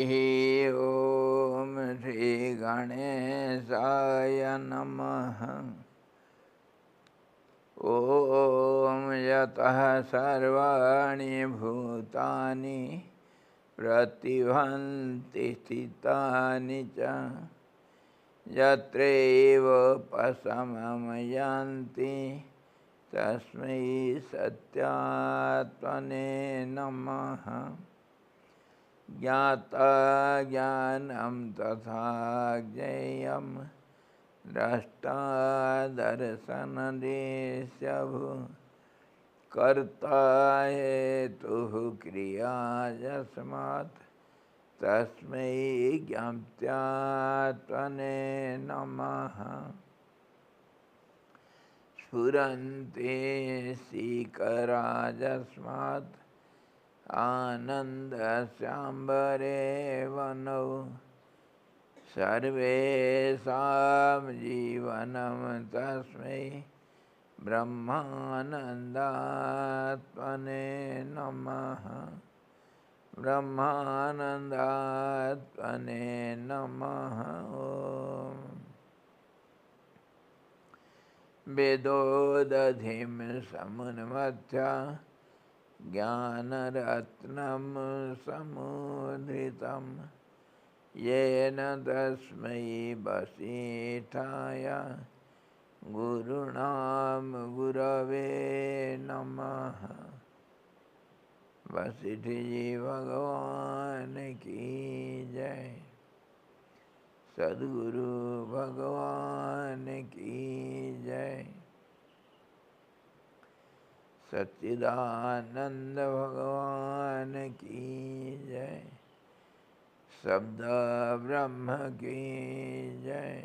ॐ श्रीगणेशाय नमः। ॐ यतः सर्वाणि भूतानि प्रतिभान्ति स्थितानि च यत्रैव पशममयान्ति तस्मै सत्यात्मने नमः। ज्ञाता ज्ञानं तथा ज्ञेयं द्रष्टा दर्शनदृश्यभु कर्ता हेतुः क्रिया यस्मात् तस्मै ज्ञात्यात्मने नमः। स्फुरन्ति सीकरा यस्मात् आनन्दस्याम्बरे वनौ सर्वेषां जीवनं तस्मै ब्रह्मानन्दात्मने नमः। ब्रह्मानन्दात्मने नमः। वेदोदधिं समुन्मथ्य ज्ञानरत्नं समुद्रितं येन तस्मै वसिष्ठाय गुरुणां गुरवे नमः। वशिष्ठ जी भगवान की जय। सद्गुरु भगवान की जय। सच्चिदानंद भगवान की जय। शब्द ब्रह्म की जय।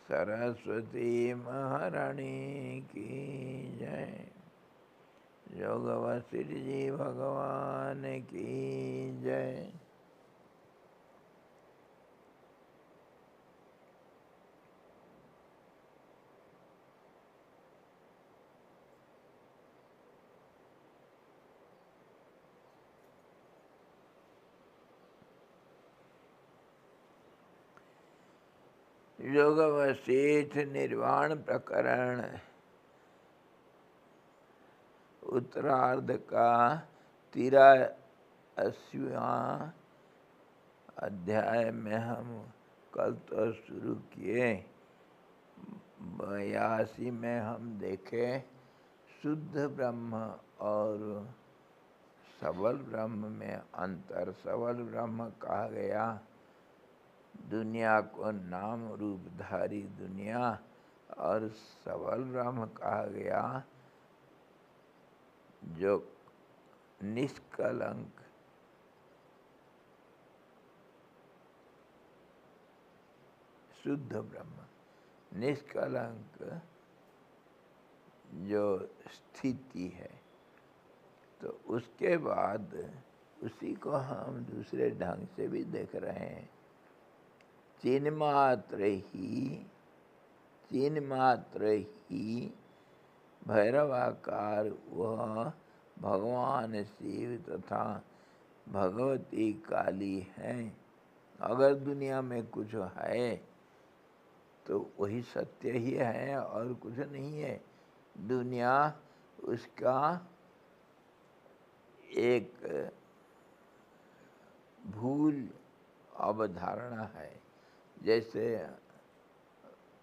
सरस्वती महारानी की जय। योग वशिष्ठ जी भगवान की जय। योग वशिष्ठ निर्वाण प्रकरण उत्तरार्ध का 83वां अध्याय में हम कल तो शुरू किए। 82 में हम देखे शुद्ध ब्रह्म और सबल ब्रह्म में अंतर। सबल ब्रह्म कहा गया दुनिया को नाम रूपधारी दुनिया, और सबल ब्रह्म कहा गया जो निष्कलंक शुद्ध ब्रह्म, निष्कलंक जो स्थिति है। तो उसके बाद उसी को हम दूसरे ढंग से भी देख रहे हैं। चिन्मात्र ही भैरवाकार वह भगवान शिव तथा भगवती काली हैं। अगर दुनिया में कुछ है तो वही सत्य ही है और कुछ नहीं है। दुनिया उसका एक भूल अवधारणा है। जैसे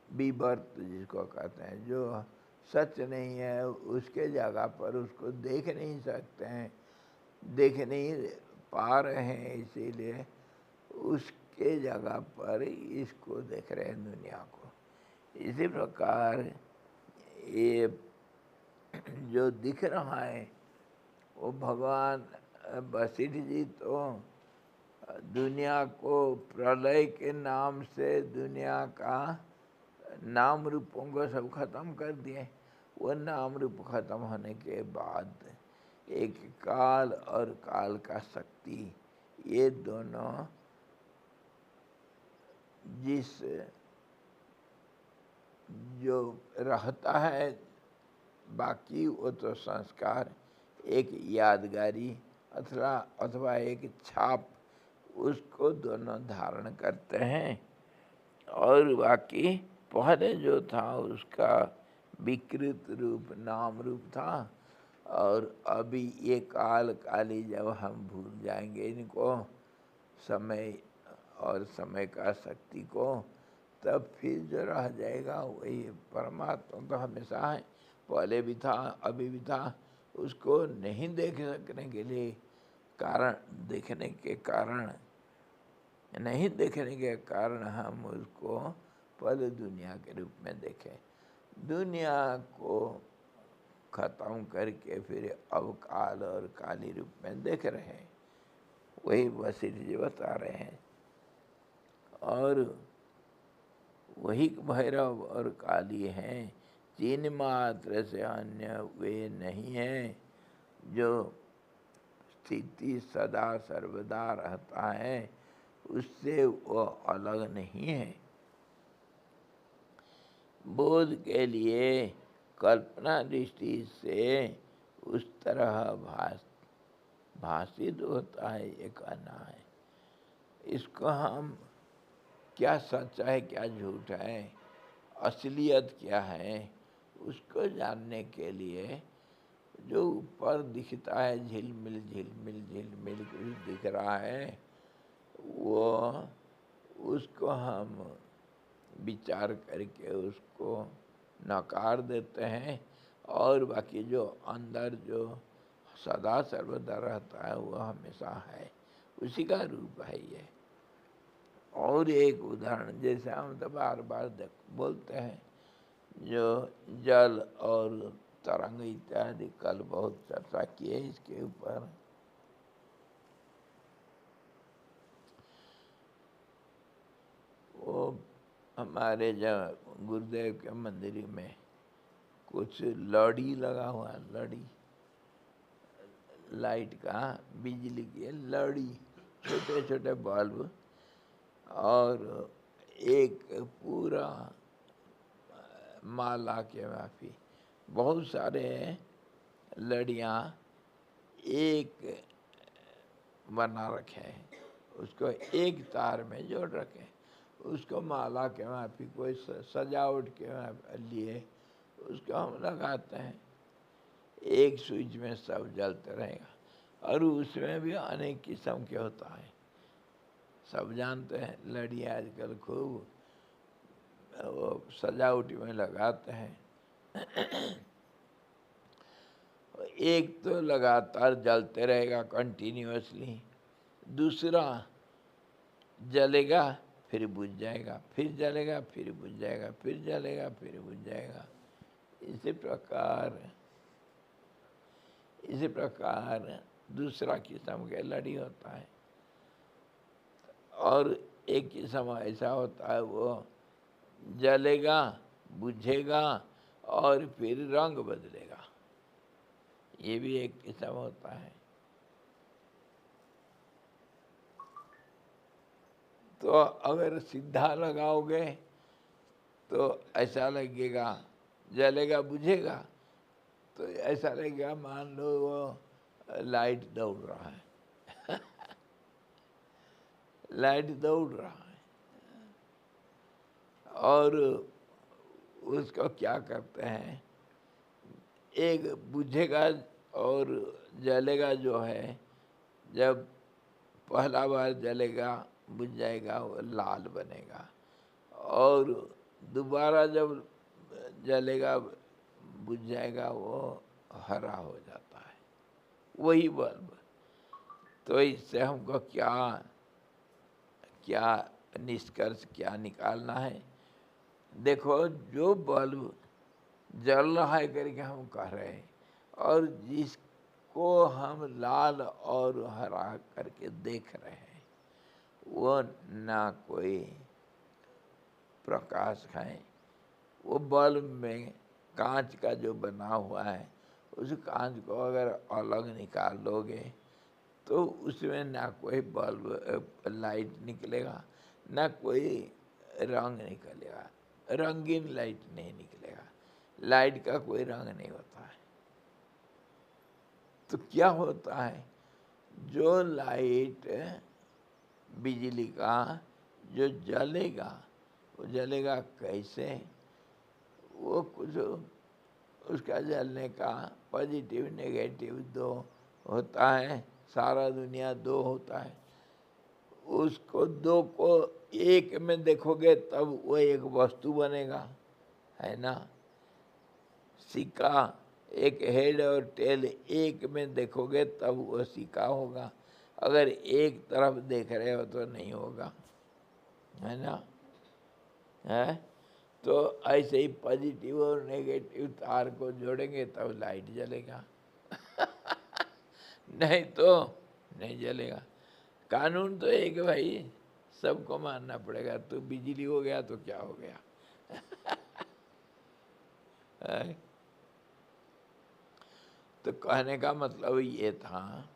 बीबर्थ जिसको कहते हैं, जो सच नहीं है उसके जगह पर उसको देख नहीं सकते हैं, देख नहीं पा रहे हैं, इसीलिए उसके जगह पर इसको देख रहे हैं दुनिया को। इसी प्रकार ये जो दिख रहा है वो भगवान वशिष्ठ जी तो दुनिया को प्रलय के नाम से दुनिया का नाम रूपों को सब खत्म कर दिए। वो नाम रूप खत्म होने के बाद एक काल और काल का शक्ति, ये दोनों जिस जो रहता है, बाकी वो तो संस्कार एक यादगारी अथवा एक छाप उसको दोनों धारण करते हैं। और बाकी पहले जो था उसका विकृत रूप नाम रूप था, और अभी ये काल काली जब हम भूल जाएंगे इनको, समय और समय का शक्ति को, तब फिर जो रह जाएगा वही परमात्मा तो हमेशा है, पहले भी था अभी भी था। उसको नहीं देख सकने के लिए कारण, देखने के कारण, नहीं देखने के कारण हम उसको पहले दुनिया के रूप में देखें, दुनिया को खत्म करके फिर अब काल और काली रूप में देख रहे हैं। वही वशिष्ठ जी बता रहे हैं। और वही भैरव और काली हैं, चिन्ह मात्र से अन्य वे नहीं हैं। जो स्थिति सदा सर्वदा रहता है उससे वो अलग नहीं है। बोध के लिए कल्पना दृष्टि से उस तरह भाषित होता है, ये कहना है। इसको हम क्या सच है क्या झूठ है, असलियत क्या है, उसको जानने के लिए जो ऊपर दिखता है झिलमिल झिलमिल झिलमिल कुछ दिख रहा है, वो उसको हम विचार करके उसको नकार देते हैं। और बाकी जो अंदर जो सदा सर्वदा रहता है वो हमेशा है, उसी का रूप है ये। और एक उदाहरण जैसे हम तो बार बार बोलते हैं, जो जल और तरंग इत्यादि, कल बहुत चर्चा की है इसके ऊपर। वो हमारे जब गुरुदेव के मंदिर में कुछ लड़ी लगा हुआ है, लड़ी लाइट का, बिजली की लड़ी, छोटे छोटे बल्ब, और एक पूरा माला के माफी बहुत सारे लड़ियाँ एक बना रखे हैं, उसको एक तार में जोड़ रखे, उसको माला के माफी कोई सजावट के लिए उसको हम लगाते हैं। एक स्विच में सब जलते रहेगा, और उसमें भी अनेक किस्म के होता है, सब जानते हैं। लड़ी आजकल खूब वो सजावटी में लगाते हैं। एक तो लगातार जलते रहेगा कंटिन्यूअसली, दूसरा जलेगा फिर बुझ जाएगा, फिर जलेगा फिर बुझ जाएगा, फिर जलेगा फिर बुझ जाएगा। इसी प्रकार दूसरा किस्म का लड़ी होता है। और एक किस्म ऐसा होता है वो जलेगा, बुझेगा और फिर रंग बदलेगा, ये भी एक किस्म होता है। तो अगर सीधा लगाओगे तो ऐसा लगेगा, जलेगा बुझेगा तो ऐसा लगेगा मान लो वो लाइट दौड़ रहा है। लाइट दौड़ रहा है। और उसको क्या करते हैं, एक बुझेगा और जलेगा जो है, जब पहला बार जलेगा बुझ जाएगा वो लाल बनेगा, और दोबारा जब जलेगा बुझ जाएगा वो हरा हो जाता है, वही बल्ब। तो इससे हमको क्या क्या निष्कर्ष क्या निकालना है? देखो, जो बल्ब जल रहा है करके हम कह रहे हैं, और जिसको हम लाल और हरा करके देख रहे हैं, वो ना कोई प्रकाश है। वो बल्ब में कांच का जो बना हुआ है, उस कांच को अगर अलग निकाल लोगे तो उसमें ना कोई बल्ब लाइट निकलेगा, ना कोई रंग निकलेगा, रंगीन लाइट नहीं निकलेगा। लाइट का कोई रंग नहीं होता है। तो क्या होता है, जो लाइट बिजली का जो जलेगा, वो जलेगा कैसे? वो कुछ उसका जलने का पॉजिटिव नेगेटिव दो होता है, सारा दुनिया दो होता है। उसको दो को एक में देखोगे तब वो एक वस्तु बनेगा, है ना। सिक्का एक हेड और टेल एक में देखोगे तब वो सिक्का होगा, अगर एक तरफ देख रहे हो तो नहीं होगा, है ना। है तो ऐसे ही पॉजिटिव और नेगेटिव तार को जोड़ेंगे तब लाइट जलेगा नहीं तो नहीं जलेगा। कानून तो एक भाई, सबको मानना पड़ेगा। तो बिजली हो गया तो क्या हो गया है? तो कहने का मतलब ये था,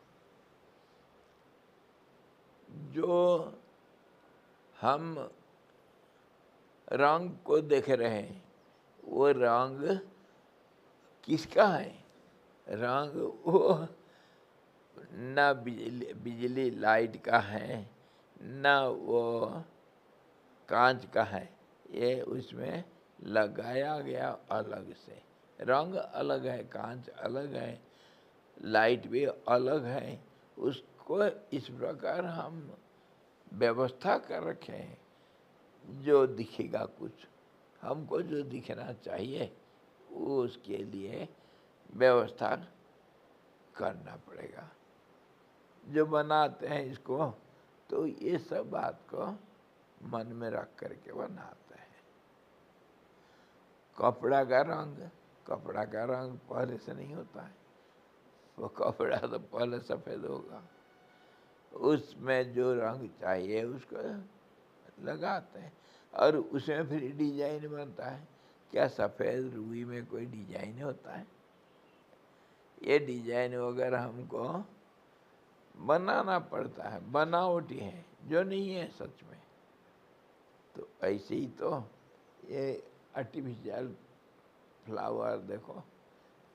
जो हम रंग को देख रहे हैं वो रंग किसका है? रंग वो ना बिजली लाइट का है, ना वो कांच का है। ये उसमें लगाया गया अलग से। रंग अलग है, कांच अलग है, लाइट भी अलग है। उसको इस प्रकार हम व्यवस्था कर रखे हैं, जो दिखेगा कुछ हमको जो दिखना चाहिए वो उसके लिए व्यवस्था करना पड़ेगा। जो बनाते हैं इसको तो ये सब बात को मन में रख करके बनाते हैं। कपड़ा का रंग पहले से नहीं होता है, वो कपड़ा तो पहले सफ़ेद होगा, उसमें जो रंग चाहिए उसको लगाते हैं और उसमें फिर डिजाइन बनता है। क्या सफ़ेद रुई में कोई डिजाइन होता है? ये डिजाइन वगैरह हमको बनाना पड़ता है, बनावटी है जो नहीं है सच में। तो ऐसे ही तो ये आर्टिफिशियल फ्लावर देखो,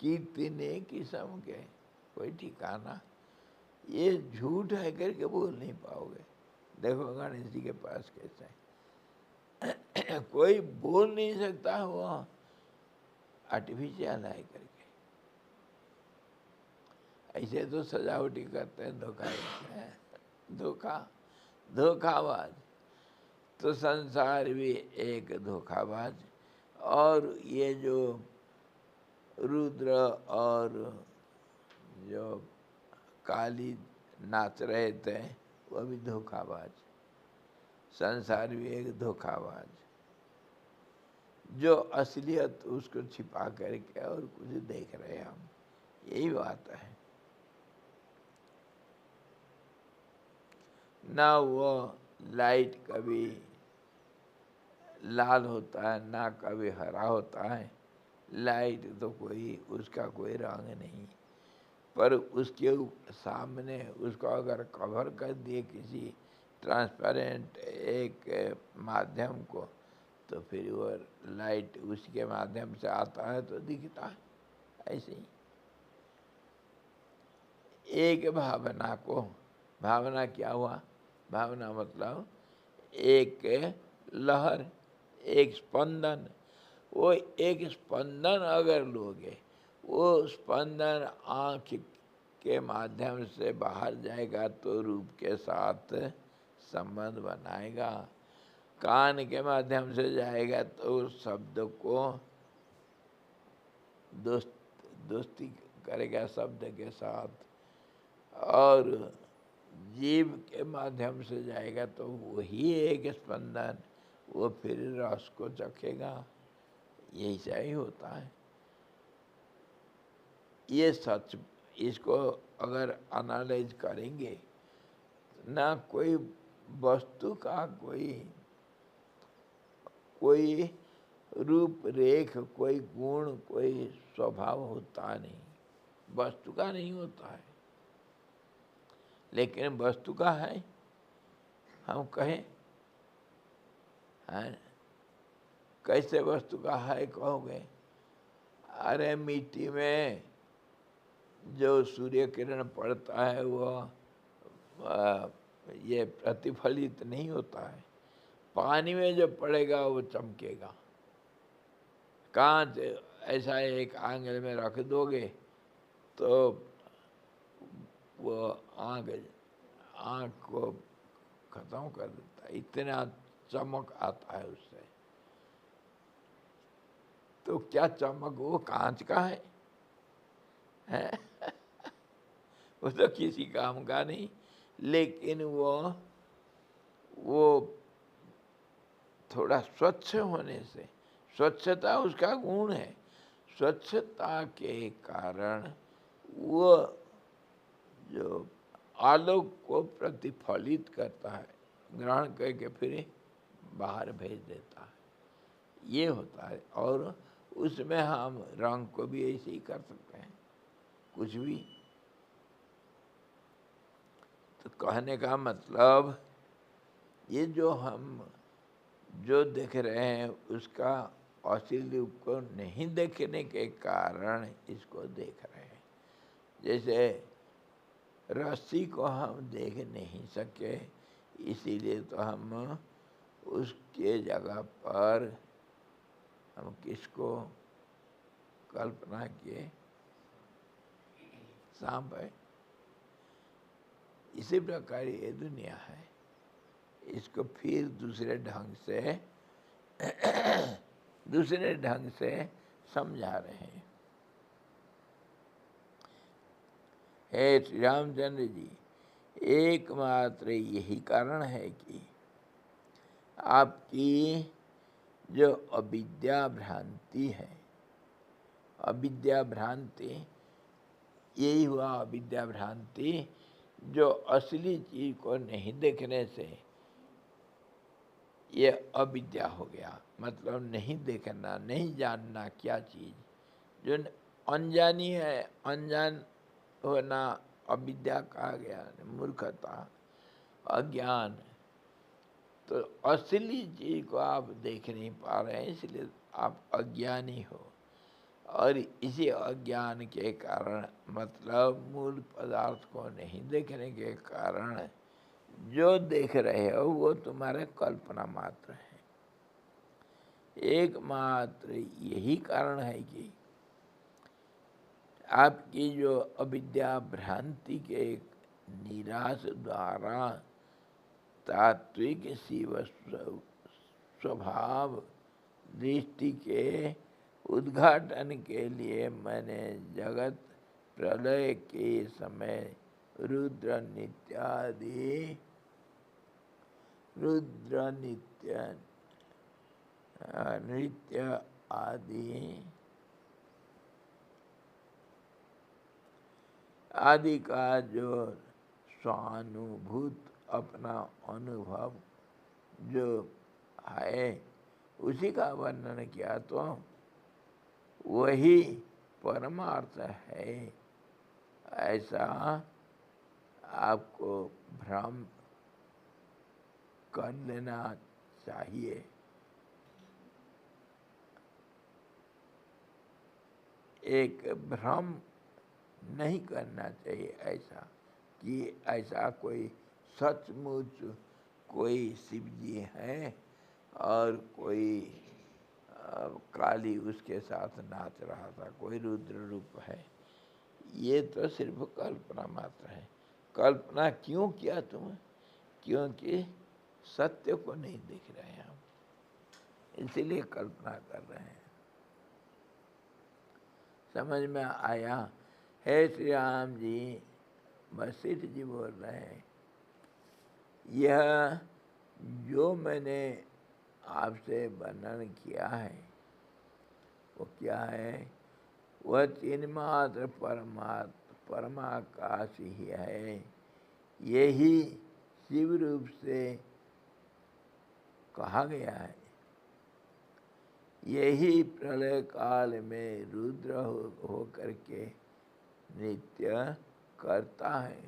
कितने किस्म के, कोई ठिकाना। ये झूठ है करके बोल नहीं पाओगे। देखो गणेश जी के पास कैसा है कोई बोल नहीं सकता वो आर्टिफिशियल है करके। ऐसे तो सजावटी करते हैं, धोखा देते हैं। धोखाबाज। तो संसार भी एक धोखाबाज। और ये जो रुद्र और जो काली नाच रहे थे वो भी धोखाबाज। संसार भी एक धोखाबाज, जो असलियत उसको छिपा करके और कुछ देख रहे हैं हम। यही बात है ना। वो लाइट कभी लाल होता है ना कभी हरा होता है। लाइट तो कोई उसका कोई रंग नहीं, पर उसके सामने उसको अगर कवर कर दिए किसी ट्रांसपेरेंट एक माध्यम को, तो फिर वो लाइट उसके माध्यम से आता है तो दिखता है। ऐसे ही एक भावना को, भावना क्या हुआ? भावना मतलब एक लहर, एक स्पंदन। वो एक स्पंदन अगर लोगे, वो स्पंदन आँख के माध्यम से बाहर जाएगा तो रूप के साथ संबंध बनाएगा, कान के माध्यम से जाएगा तो शब्द को दोस्ती करेगा शब्द के साथ, और जीव के माध्यम से जाएगा तो वही एक स्पंदन वो फिर रस को चखेगा। यही सही होता है। ये सच, इसको अगर एनालाइज करेंगे, ना कोई वस्तु का कोई रूप रेख, कोई गुण, कोई स्वभाव होता नहीं, वस्तु का नहीं होता है। लेकिन वस्तु का है, हम कहें है। कैसे वस्तु का है कहोगे? अरे मिट्टी में जो सूर्य किरण पड़ता है वो ये प्रतिफलित नहीं होता है। पानी में जो पड़ेगा वो चमकेगा। कांच ऐसा एक आंगन में रख दोगे तो वो आँख को खत्म कर देता है, इतना चमक आता है उससे। तो क्या चमक वो कांच का है? वो तो किसी काम का नहीं। लेकिन वो थोड़ा स्वच्छ होने से, स्वच्छता उसका गुण है, स्वच्छता के कारण वो जो आलोक को प्रतिफलित करता है, ग्रहण करके फिर बाहर भेज देता है, ये होता है। और उसमें हम रंग को भी ऐसे ही कर सकते हैं, कुछ भी। तो कहने का मतलब ये जो हम जो देख रहे हैं उसका असली रूप को नहीं देखने के कारण इसको देख रहे हैं। जैसे रस्सी को हम देख नहीं सके, इसीलिए तो हम उसके जगह पर हम किसको कल्पना किए? सांप है। इसी प्रकार ये दुनिया है, इसको फिर दूसरे ढंग से समझा रहे हैं। हे श्री रामचंद्र जी, एकमात्र यही कारण है कि आपकी जो अविद्या भ्रांति है, अविद्या भ्रांति यही हुआ, अविद्या भ्रांति जो असली चीज को नहीं देखने से ये अविद्या हो गया। मतलब नहीं देखना, नहीं जानना क्या चीज जो अनजानी है, अनजान होना अविद्या कहा गया, मूर्खता, अज्ञान। तो असली चीज को आप देख नहीं पा रहे हैं, इसलिए आप अज्ञानी हो। और इसी अज्ञान के कारण, मतलब मूल पदार्थ को नहीं देखने के कारण जो देख रहे हो वो तुम्हारे कल्पना मात्र है। एकमात्र यही कारण है कि आपकी जो अविद्या भ्रांति के निराश द्वारा तात्विक शिव स्वभाव दृष्टि के उद्घाटन के लिए मैंने जगत प्रलय के समय रुद्र नित्य नृत्य आदि का जो स्वानुभूत अपना अनुभव जो है उसी का वर्णन किया, तो वही परमार्थ है, ऐसा आपको भ्रम कर लेना चाहिए। एक भ्रम नहीं करना चाहिए ऐसा कि ऐसा कोई सचमुच कोई शिव जी हैं और कोई काली उसके साथ नाच रहा था, कोई रुद्र रूप है। ये तो सिर्फ कल्पना मात्र है। कल्पना क्यों किया तुम? क्योंकि सत्य को नहीं देख रहे हैं हम, इसीलिए कल्पना कर रहे हैं। समझ में आया? हे श्री राम जी, वशिष्ठ जी बोल रहे हैं, यह जो मैंने आपसे वर्णन किया है वो क्या है? वह चिन्मात्र परमाकाश ही है। यही शिव रूप से कहा गया है। यही प्रलय काल में रुद्र हो करके नृत्य करता है।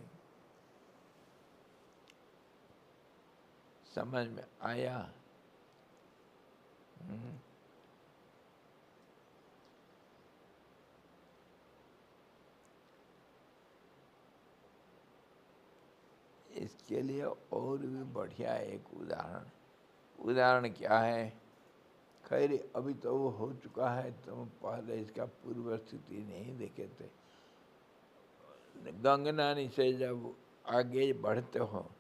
समझ में आया? इस इसके लिए और भी बढ़िया एक उदाहरण क्या है। खैर अभी तो वो हो चुका है, तो पहले इसका पूर्व स्थिति नहीं देखे थे। गंगनानी से जब आगे बढ़ते हो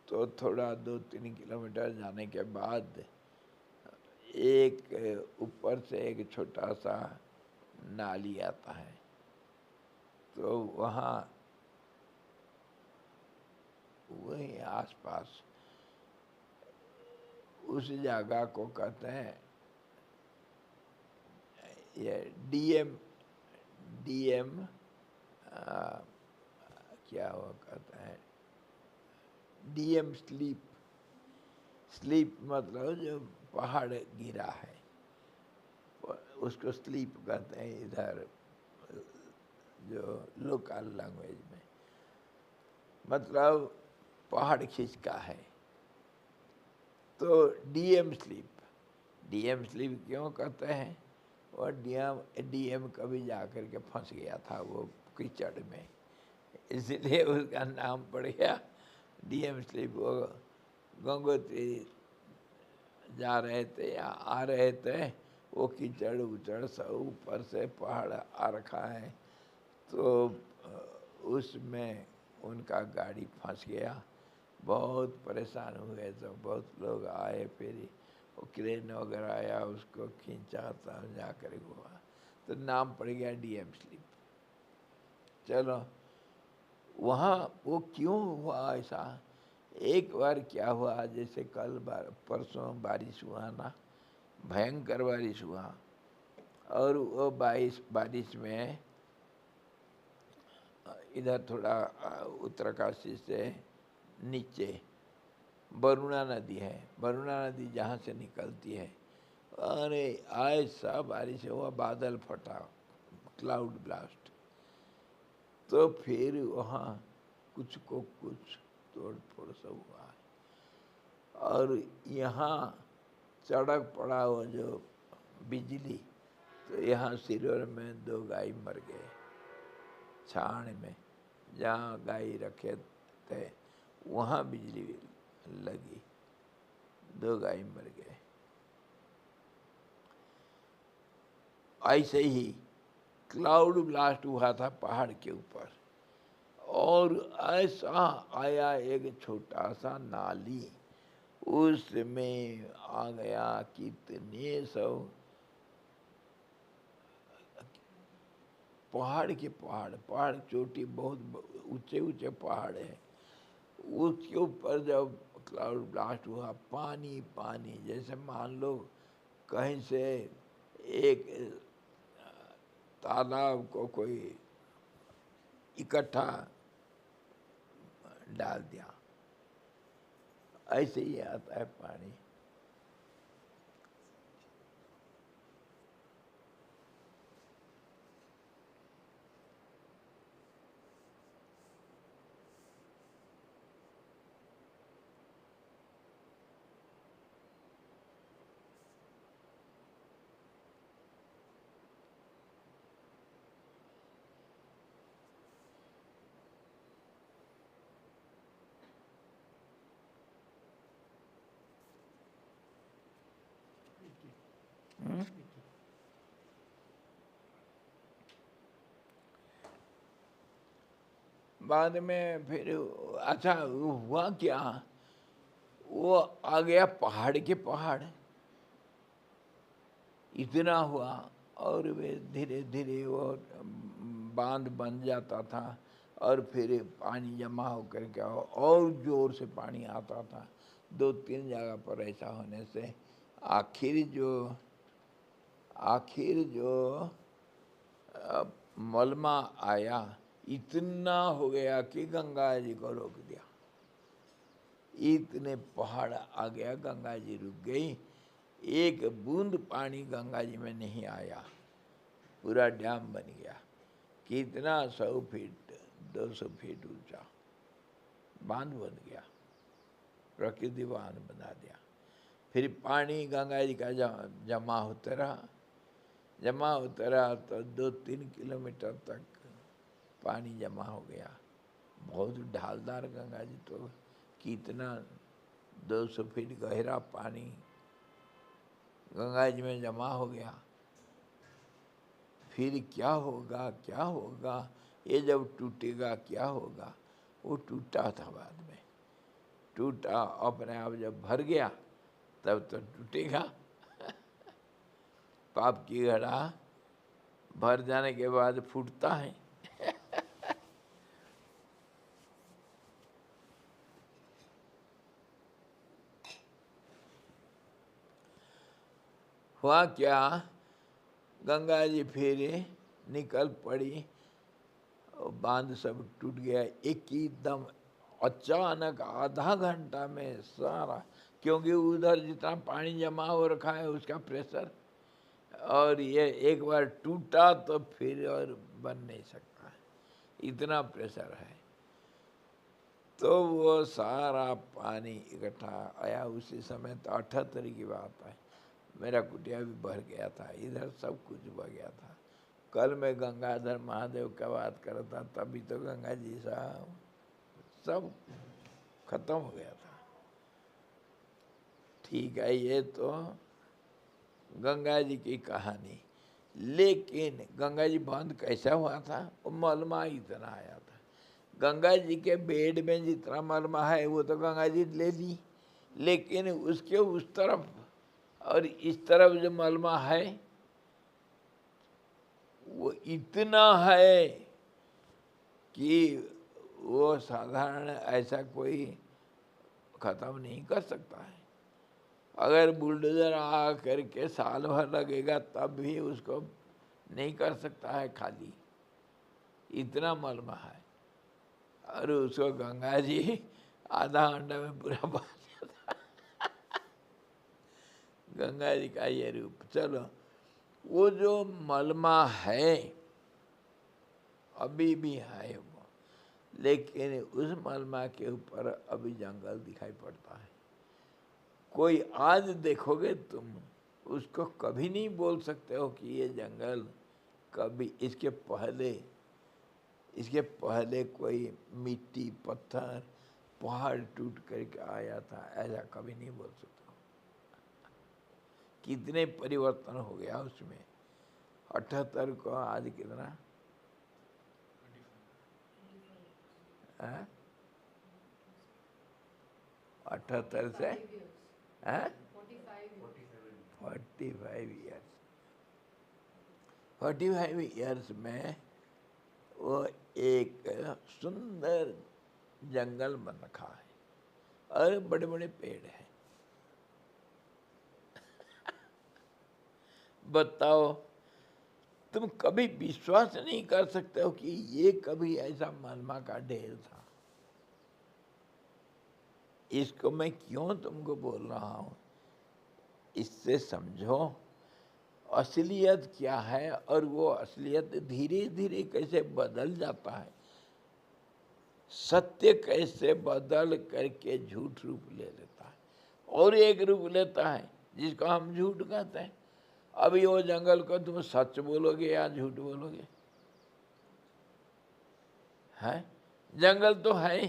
तो थोड़ा 2-3 किलोमीटर जाने के बाद एक ऊपर से एक छोटा सा नाली आता है, तो वहाँ वहीं आसपास उस जगह को कहते हैं ये डीएम डीएम क्या वो कहते हैं, डीएम स्लीप। स्लीप मतलब जो पहाड़ गिरा है उसको स्लीप कहते हैं इधर जो लोकल लैंग्वेज में, मतलब पहाड़ खिसका है। तो डीएम स्लीप क्यों कहते हैं? और डीएम कभी जा कर के फंस गया था वो कीचड़ में, इसलिए उसका नाम पड़ गया डीएम स्लीप। वो गंगोत्री जा रहे थे या आ रहे थे, वो कीचड़ उचड़ सब ऊपर से पहाड़ आ रखा है, तो उसमें उनका गाड़ी फंस गया। बहुत परेशान हुए, तो बहुत लोग आए, फिर वो क्रेन वगैरह आया, उसको खींचा, तब जाकर हुआ, तो नाम पड़ गया डीएम स्लीप। चलो, वहाँ वो क्यों हुआ ऐसा? एक बार क्या हुआ, जैसे कल परसों बारिश हुआ ना, भयंकर बारिश हुआ, और वो बारिश में इधर थोड़ा उत्तरकाशी से नीचे वरुणा नदी है। वरुणा नदी जहाँ से निकलती है, अरे ऐसा बारिश हुआ, बादल फटा, क्लाउड ब्लास्ट। तो फिर वहाँ कुछ को कुछ तोड़ फोड़ सब हुआ है। और यहाँ सड़क पड़ा हो जो बिजली, तो यहाँ सिरोर में 2 गाय मर गए छाण में, जहाँ गाय रखे थे वहाँ बिजली लगी, 2 गाय मर गए। ऐसे ही क्लाउड ब्लास्ट हुआ था पहाड़ के ऊपर, और ऐसा आया एक छोटा सा नाली, उसमें आ गया कितने सब पहाड़ चोटी, बहुत ऊंचे ऊंचे पहाड़ है। उसके ऊपर जब क्लाउड ब्लास्ट हुआ, पानी पानी, जैसे मान लो कहीं से एक तालाब को कोई इकट्ठा डाल दिया, ऐसे ही आता है पानी। बाद में फिर अच्छा हुआ क्या, वो आ गया पहाड़ के पहाड़, इतना हुआ, और वे धीरे धीरे वो बांध बन जाता था, और फिर पानी जमा होकर के और जोर से पानी आता था। 2-3 जगह पर ऐसा होने से आखिर जो मलमा आया, इतना हो गया कि गंगा जी को रोक दिया। इतने पहाड़ आ गया, गंगा जी रुक गई, एक बूंद पानी गंगा जी में नहीं आया, पूरा डैम बन गया। कितना 100 फीट 200 फीट ऊंचा बांध बन गया, प्रकृति बांध बना दिया। फिर पानी गंगा जी का जमा होता रहा तो 2-3 किलोमीटर तक पानी जमा हो गया। बहुत ढालदार गंगा जी, तो कितना 200 फीट गहरा पानी गंगा जी में जमा हो गया। फिर क्या होगा, क्या होगा, ये जब टूटेगा क्या होगा। वो टूटा था बाद में, टूटा अपने आप जब भर गया तब तो टूटेगा। पाप की घड़ा भर जाने के बाद फूटता है। हुआ क्या, गंगा जी फिर निकल पड़ी, बांध सब टूट गया एक ही दम, अचानक आधा घंटा में सारा, क्योंकि उधर जितना पानी जमा हो रखा है उसका प्रेशर, और ये एक बार टूटा तो फिर और बन नहीं सकता है, इतना प्रेशर है। तो वो सारा पानी इकट्ठा आया। उसी समय तो 78 की बात है, मेरा कुटिया भी भर गया था, इधर सब कुछ बह गया था। कल मैं गंगाधर महादेव का बात कर रहा था, तभी तो गंगा जी साहब सब खत्म हो गया था। ठीक है, ये तो गंगा जी की कहानी। लेकिन गंगा जी बंद कैसा हुआ था, वो मलमा इतना आया था। गंगा जी के बेड में जितना मलमा है वो तो गंगा जी ले ली, लेकिन उसके उस तरफ और इस तरफ जो मलमा है वो इतना है कि वो साधारण ऐसा कोई ख़त्म नहीं कर सकता है। अगर बुलडोज़र आ करके साल भर लगेगा तब भी उसको नहीं कर सकता है खाली, इतना मलमा है। और उसको गंगा जी आधा घंटा में पूरा बहा दिया था। गंगा जी का ये रूप। चलो, वो जो मलमा है अभी भी है वो, लेकिन उस मलमा के ऊपर अभी जंगल दिखाई पड़ता है। कोई आज देखोगे तुम, उसको कभी नहीं बोल सकते हो कि ये जंगल कभी, इसके पहले कोई मिट्टी पत्थर पहाड़ टूट करके आया था, ऐसा कभी नहीं बोल सकते। कितने परिवर्तन हो गया उसमें। 78 को आज कितना, 78 से 45 ईयर्स, 45 ईयर्स में वो एक सुंदर जंगल बन रखा है और बड़े बड़े पेड़ हैं। बताओ, तुम कभी विश्वास नहीं कर सकते हो कि ये कभी ऐसा मलमा का ढेर था। इसको मैं क्यों तुमको बोल रहा हूँ, इससे समझो असलियत क्या है और वो असलियत धीरे धीरे कैसे बदल जाता है। सत्य कैसे बदल करके झूठ रूप ले लेता है और एक रूप लेता है जिसको हम झूठ कहते हैं। अभी वो जंगल को तुम सच बोलोगे या झूठ बोलोगे? है, जंगल तो है,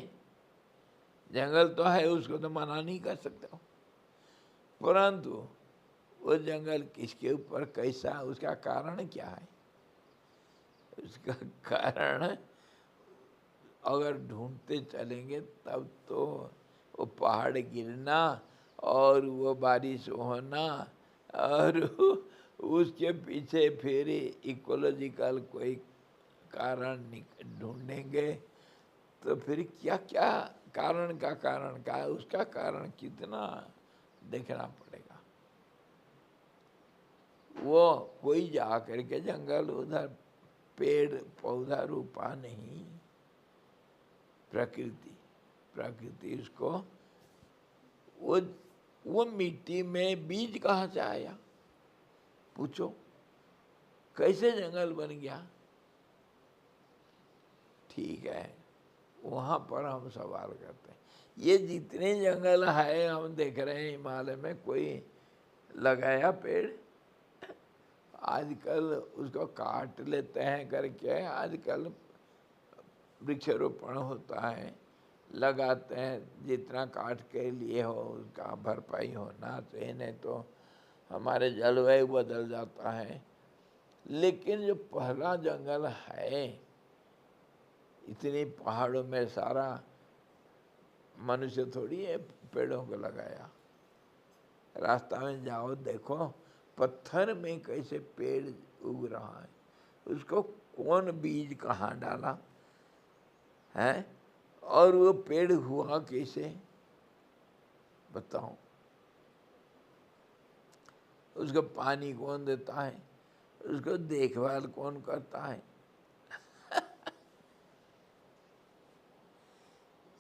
जंगल तो है, उसको तो मना नहीं कर सकते हो। परंतु वो जंगल किसके ऊपर कैसा, उसका कारण क्या है? उसका कारण अगर ढूंढते चलेंगे तब तो वो पहाड़ गिरना और वो बारिश होना और उसके पीछे फिर इकोलॉजिकल कोई कारण ढूंढेंगे तो फिर क्या क्या कारण का उसका कारण कितना देखना पड़ेगा। वो कोई जा करके जंगल उधर पेड़ पौधा रूपा नहीं, प्रकृति उसको, वो मिट्टी में बीज कहाँ से आया पूछो, कैसे जंगल बन गया? ठीक है, वहाँ पर हम सवाल करते हैं। ये जितने जंगल है हम देख रहे हैं हिमालय में, कोई लगाया पेड़? आजकल उसको काट लेते हैं करके, आजकल वृक्षारोपण होता है, लगाते हैं, जितना काट के लिए हो उसका भरपाई होना चाहिए, नहीं तो हमारे जलवायु बदल जाता है। लेकिन जो पहला जंगल है, इतनी पहाड़ों में सारा मनुष्य थोड़ी है पेड़ों को लगाया। रास्ता में जाओ देखो पत्थर में कैसे पेड़ उग रहा है, उसको कौन बीज कहाँ डाला है, और वो पेड़ हुआ कैसे, बताओ। उसको पानी कौन देता है, उसको देखभाल कौन करता है।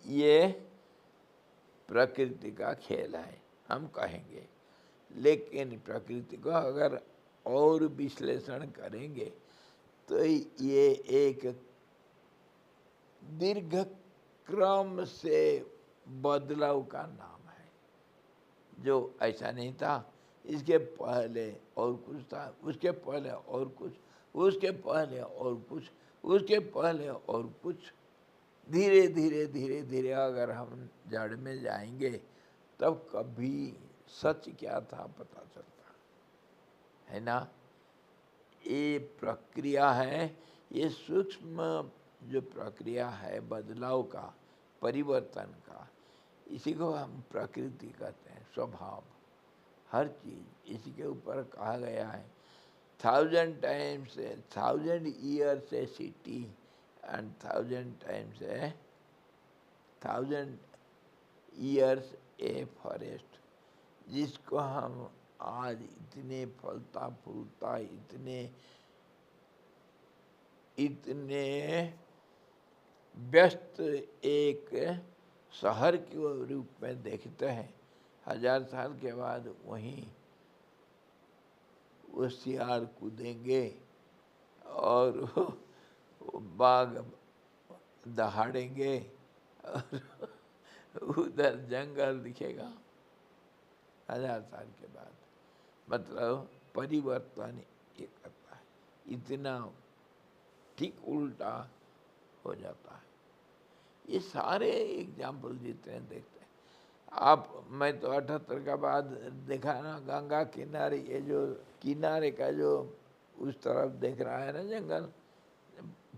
ये प्रकृति का खेल है हम कहेंगे, लेकिन प्रकृति को अगर और विश्लेषण करेंगे तो ये एक दीर्घ क्रम से बदलाव का नाम है, जो ऐसा नहीं था, इसके पहले और कुछ था, उसके पहले और कुछ, उसके पहले और कुछ, उसके पहले और कुछ। धीरे धीरे धीरे धीरे अगर हम जड़ में जाएंगे तब कभी सच क्या था पता चलता है ना। ये प्रक्रिया है, ये सूक्ष्म जो प्रक्रिया है बदलाव का, परिवर्तन का, इसी को हम प्रकृति कहते हैं। स्वभाव, हर चीज़ इसी के ऊपर कहा गया है। 1000 times 1000 years A city and 1000 times 1000 years a forest. जिसको हम आज इतने फलता फूलता, इतने व्यस्त एक शहर के रूप में देखते हैं, 1000 साल के बाद वहीं वो सियार कूदेंगे और बाघ दहाड़ेंगे और उधर जंगल दिखेगा 1000 साल के बाद। मतलब परिवर्तन ये करता है, इतना ठीक उल्टा हो जाता है। ये सारे एग्जाम्पल जितने हैं देखते हैं आप। मैं तो 78 का बाद देखा ना, गंगा किनारे, ये जो किनारे का जो उस तरफ देख रहा है ना जंगल,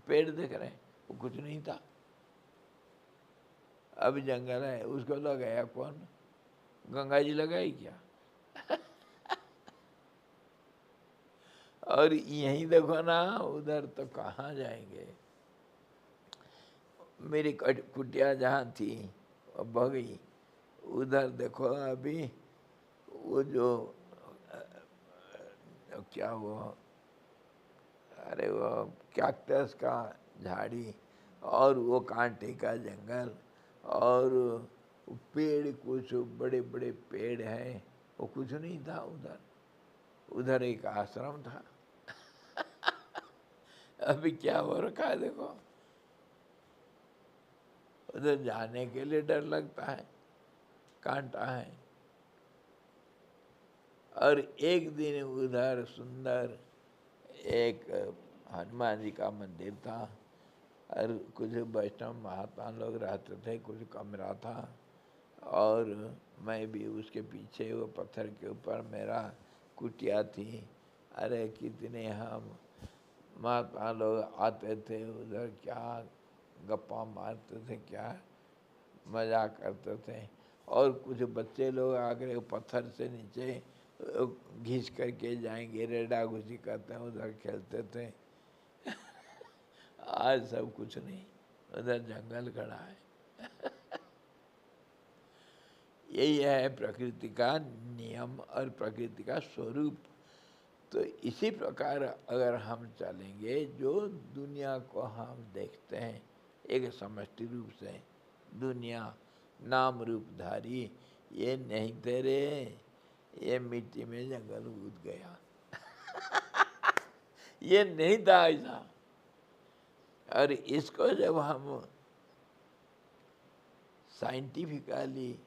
पेड़ देख रहे हैं, वो कुछ नहीं था, अब जंगल है। उसको लगाया कौन, गंगा जी लगाई क्या? और यहीं देखो ना, उधर तो कहाँ जाएंगे। मेरी कुटिया जहाँ थी वो बह गई, उधर देखो अभी वो जो क्या वो, अरे वो कैक्टस का झाड़ी और वो कांटे का जंगल, और पेड़ कुछ बड़े बड़े पेड़ हैं, वो कुछ नहीं था उधर। उधर एक आश्रम था। अभी क्या हो रखा है देखो, उधर जाने के लिए डर लगता है, कांटा है। और एक दिन उधर सुंदर एक हनुमान जी का मंदिर था, और कुछ वैष्णव महात्मा लोग रहते थे, कुछ कमरा था, और मैं भी उसके पीछे वो पत्थर के ऊपर मेरा कुटिया थी। अरे कितने हम महात्मा लोग आते थे उधर, क्या गप्पा मारते थे, क्या मजाक करते थे। और कुछ बच्चे लोग आकर पत्थर से नीचे घिस करके जाएंगे, रेडा घुसी करते हैं, उधर खेलते थे। आज सब कुछ नहीं, उधर जंगल खड़ा है। यही है प्रकृति का नियम और प्रकृति का स्वरूप। तो इसी प्रकार अगर हम चलेंगे, जो दुनिया को हम देखते हैं एक समष्टि रूप से, दुनिया नाम रूपधारी, ये नहीं तेरे, ये मिट्टी में जंगल कूद गया। ये नहीं था ऐसा। और इसको जब हम साइंटिफिकली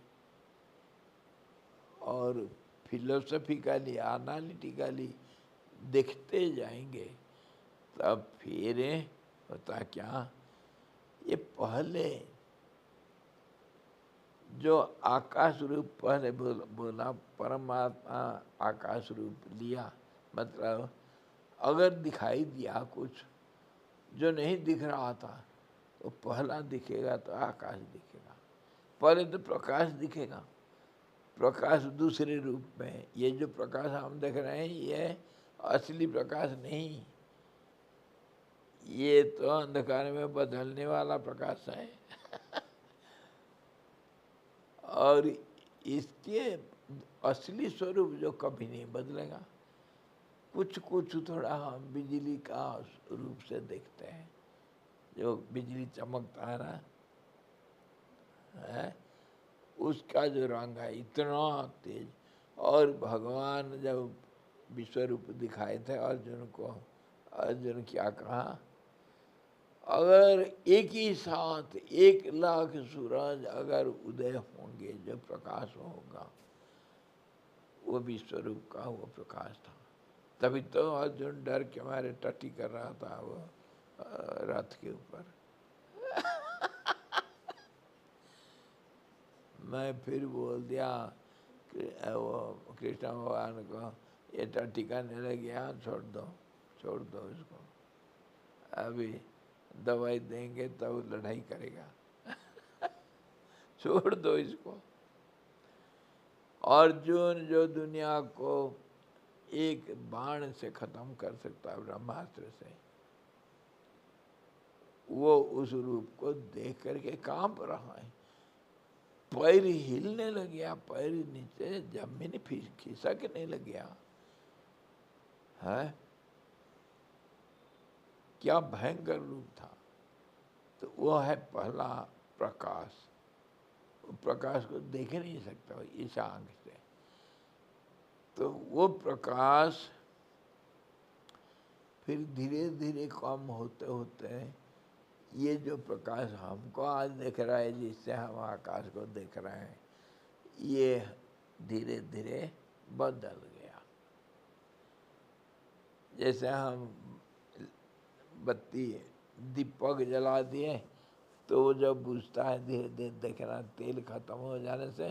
और फिलोसफिकली, एनालिटिकली देखते जाएंगे, तब फिर होता क्या, ये पहले जो आकाश रूप पहले बोला, परमात्मा आकाश रूप लिया, मतलब अगर दिखाई दिया कुछ जो नहीं दिख रहा था तो पहला दिखेगा तो आकाश दिखेगा। पहले तो प्रकाश दिखेगा, प्रकाश दूसरे रूप में। ये जो प्रकाश हम देख रहे हैं ये असली प्रकाश नहीं, ये तो अंधकार में बदलने वाला प्रकाश है। और इसके असली स्वरूप जो कभी नहीं बदलेगा। कुछ कुछ थोड़ा हम बिजली का रूप से देखते हैं, जो बिजली चमकता है ना, है उसका जो रंग है इतना तेज। और भगवान जब विश्व रूप दिखाए थे अर्जुन को, अर्जुन क्या कहा, अगर एक ही साथ 1,00,000 सूरज अगर उदय होंगे, जो प्रकाश होगा वो विश्व रूप का वो प्रकाश था। तभी तो अर्जुन डर के मारे टट्टी कर रहा था वो रथ के ऊपर। मैं फिर बोल दिया कि वो कृष्ण भगवान को, ये टट्टी करने लगे, हाँ छोड़ दो इसको, अभी दवाई देंगे तब लड़ाई करेगा। छोड़ दो इसको। अर्जुन जो दुनिया को एक बाण से खत्म कर सकता है, ब्रह्मास्त्र से, वो उस रूप को देख करके कांप रहा है। पैर हिलने लग गया, पैर नीचे जमीन खिसकने लग गया है। क्या भयंकर रूप था। तो वो है पहला प्रकाश। प्रकाश को देख नहीं सकता इस आंख से। तो वो प्रकाश फिर धीरे धीरे कम होते होते ये जो प्रकाश हमको आज दिख रहा है, जिससे हम आकाश को देख रहे हैं, ये धीरे धीरे बदल गया। जैसे हम बत्ती दीपक जला दिए तो वो जब बुझता है, धीरे धीरे देखना तेल खत्म हो जाने से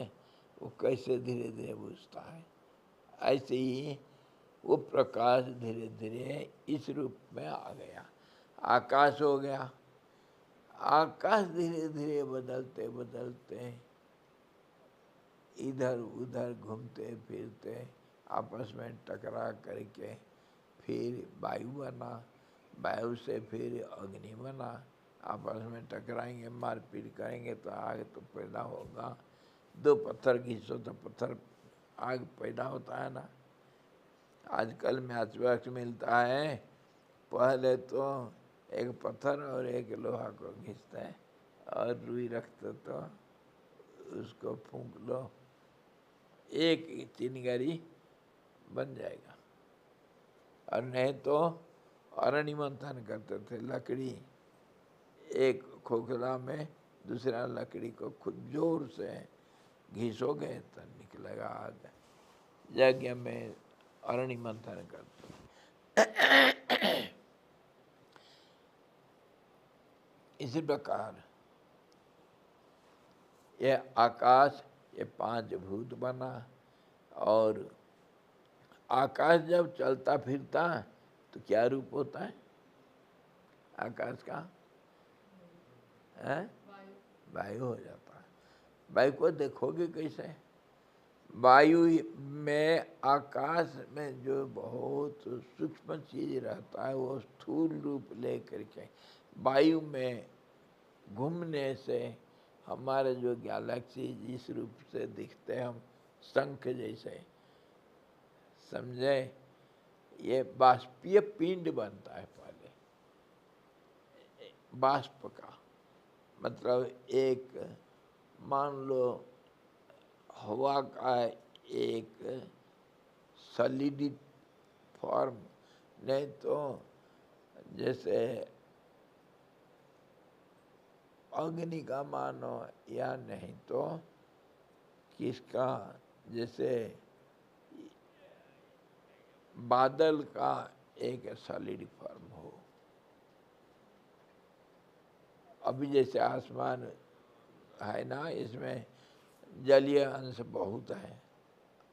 वो कैसे धीरे धीरे बुझता है, ऐसे ही वो प्रकाश धीरे धीरे इस रूप में आ गया, आकाश हो गया। आकाश धीरे धीरे बदलते बदलते इधर उधर घूमते फिरते आपस में टकरा करके फिर वायु बना, वायु से फिर अग्नि बना, आपस में टकराएंगे, मारपीट करेंगे तो आग तो पैदा होगा। दो पत्थर घिसो तो पत्थर आग पैदा होता है ना। आजकल मैच वैच मिलता है, पहले तो एक पत्थर और एक लोहा को घिसते हैं और रुई रखते तो उसको फूंक लो, एक चिनगारी बन जाएगा। और नहीं तो अरणि मंथन करते थे, लकड़ी एक खोखला में दूसरा लकड़ी को खुद जोर से घिसोगे तो निकलेगा आग। यज्ञ में अरणि मंथन करते। इसी प्रकार ये आकाश, ये 5 भूत बना। और आकाश जब चलता फिरता तो क्या रूप होता है आकाश का? है वायु हो जाता है। वायु को देखोगे कैसे? वायु में, आकाश में जो बहुत सूक्ष्म चीज रहता है वो स्थूल रूप ले करके वायु में घूमने से हमारे जो गैलेक्सी जिस रूप से दिखते हैं हम, शंख जैसे, समझे? ये बाष्पीय पिंड बनता है पहले, बाष्प का मतलब एक, मान लो हवा का एक सॉलिड फॉर्म, नहीं तो जैसे अग्नि का मानो, या नहीं तो किसका, जैसे बादल का एक सॉलिड फॉर्म हो। अभी जैसे आसमान है ना, इसमें जलीय अंश बहुत है,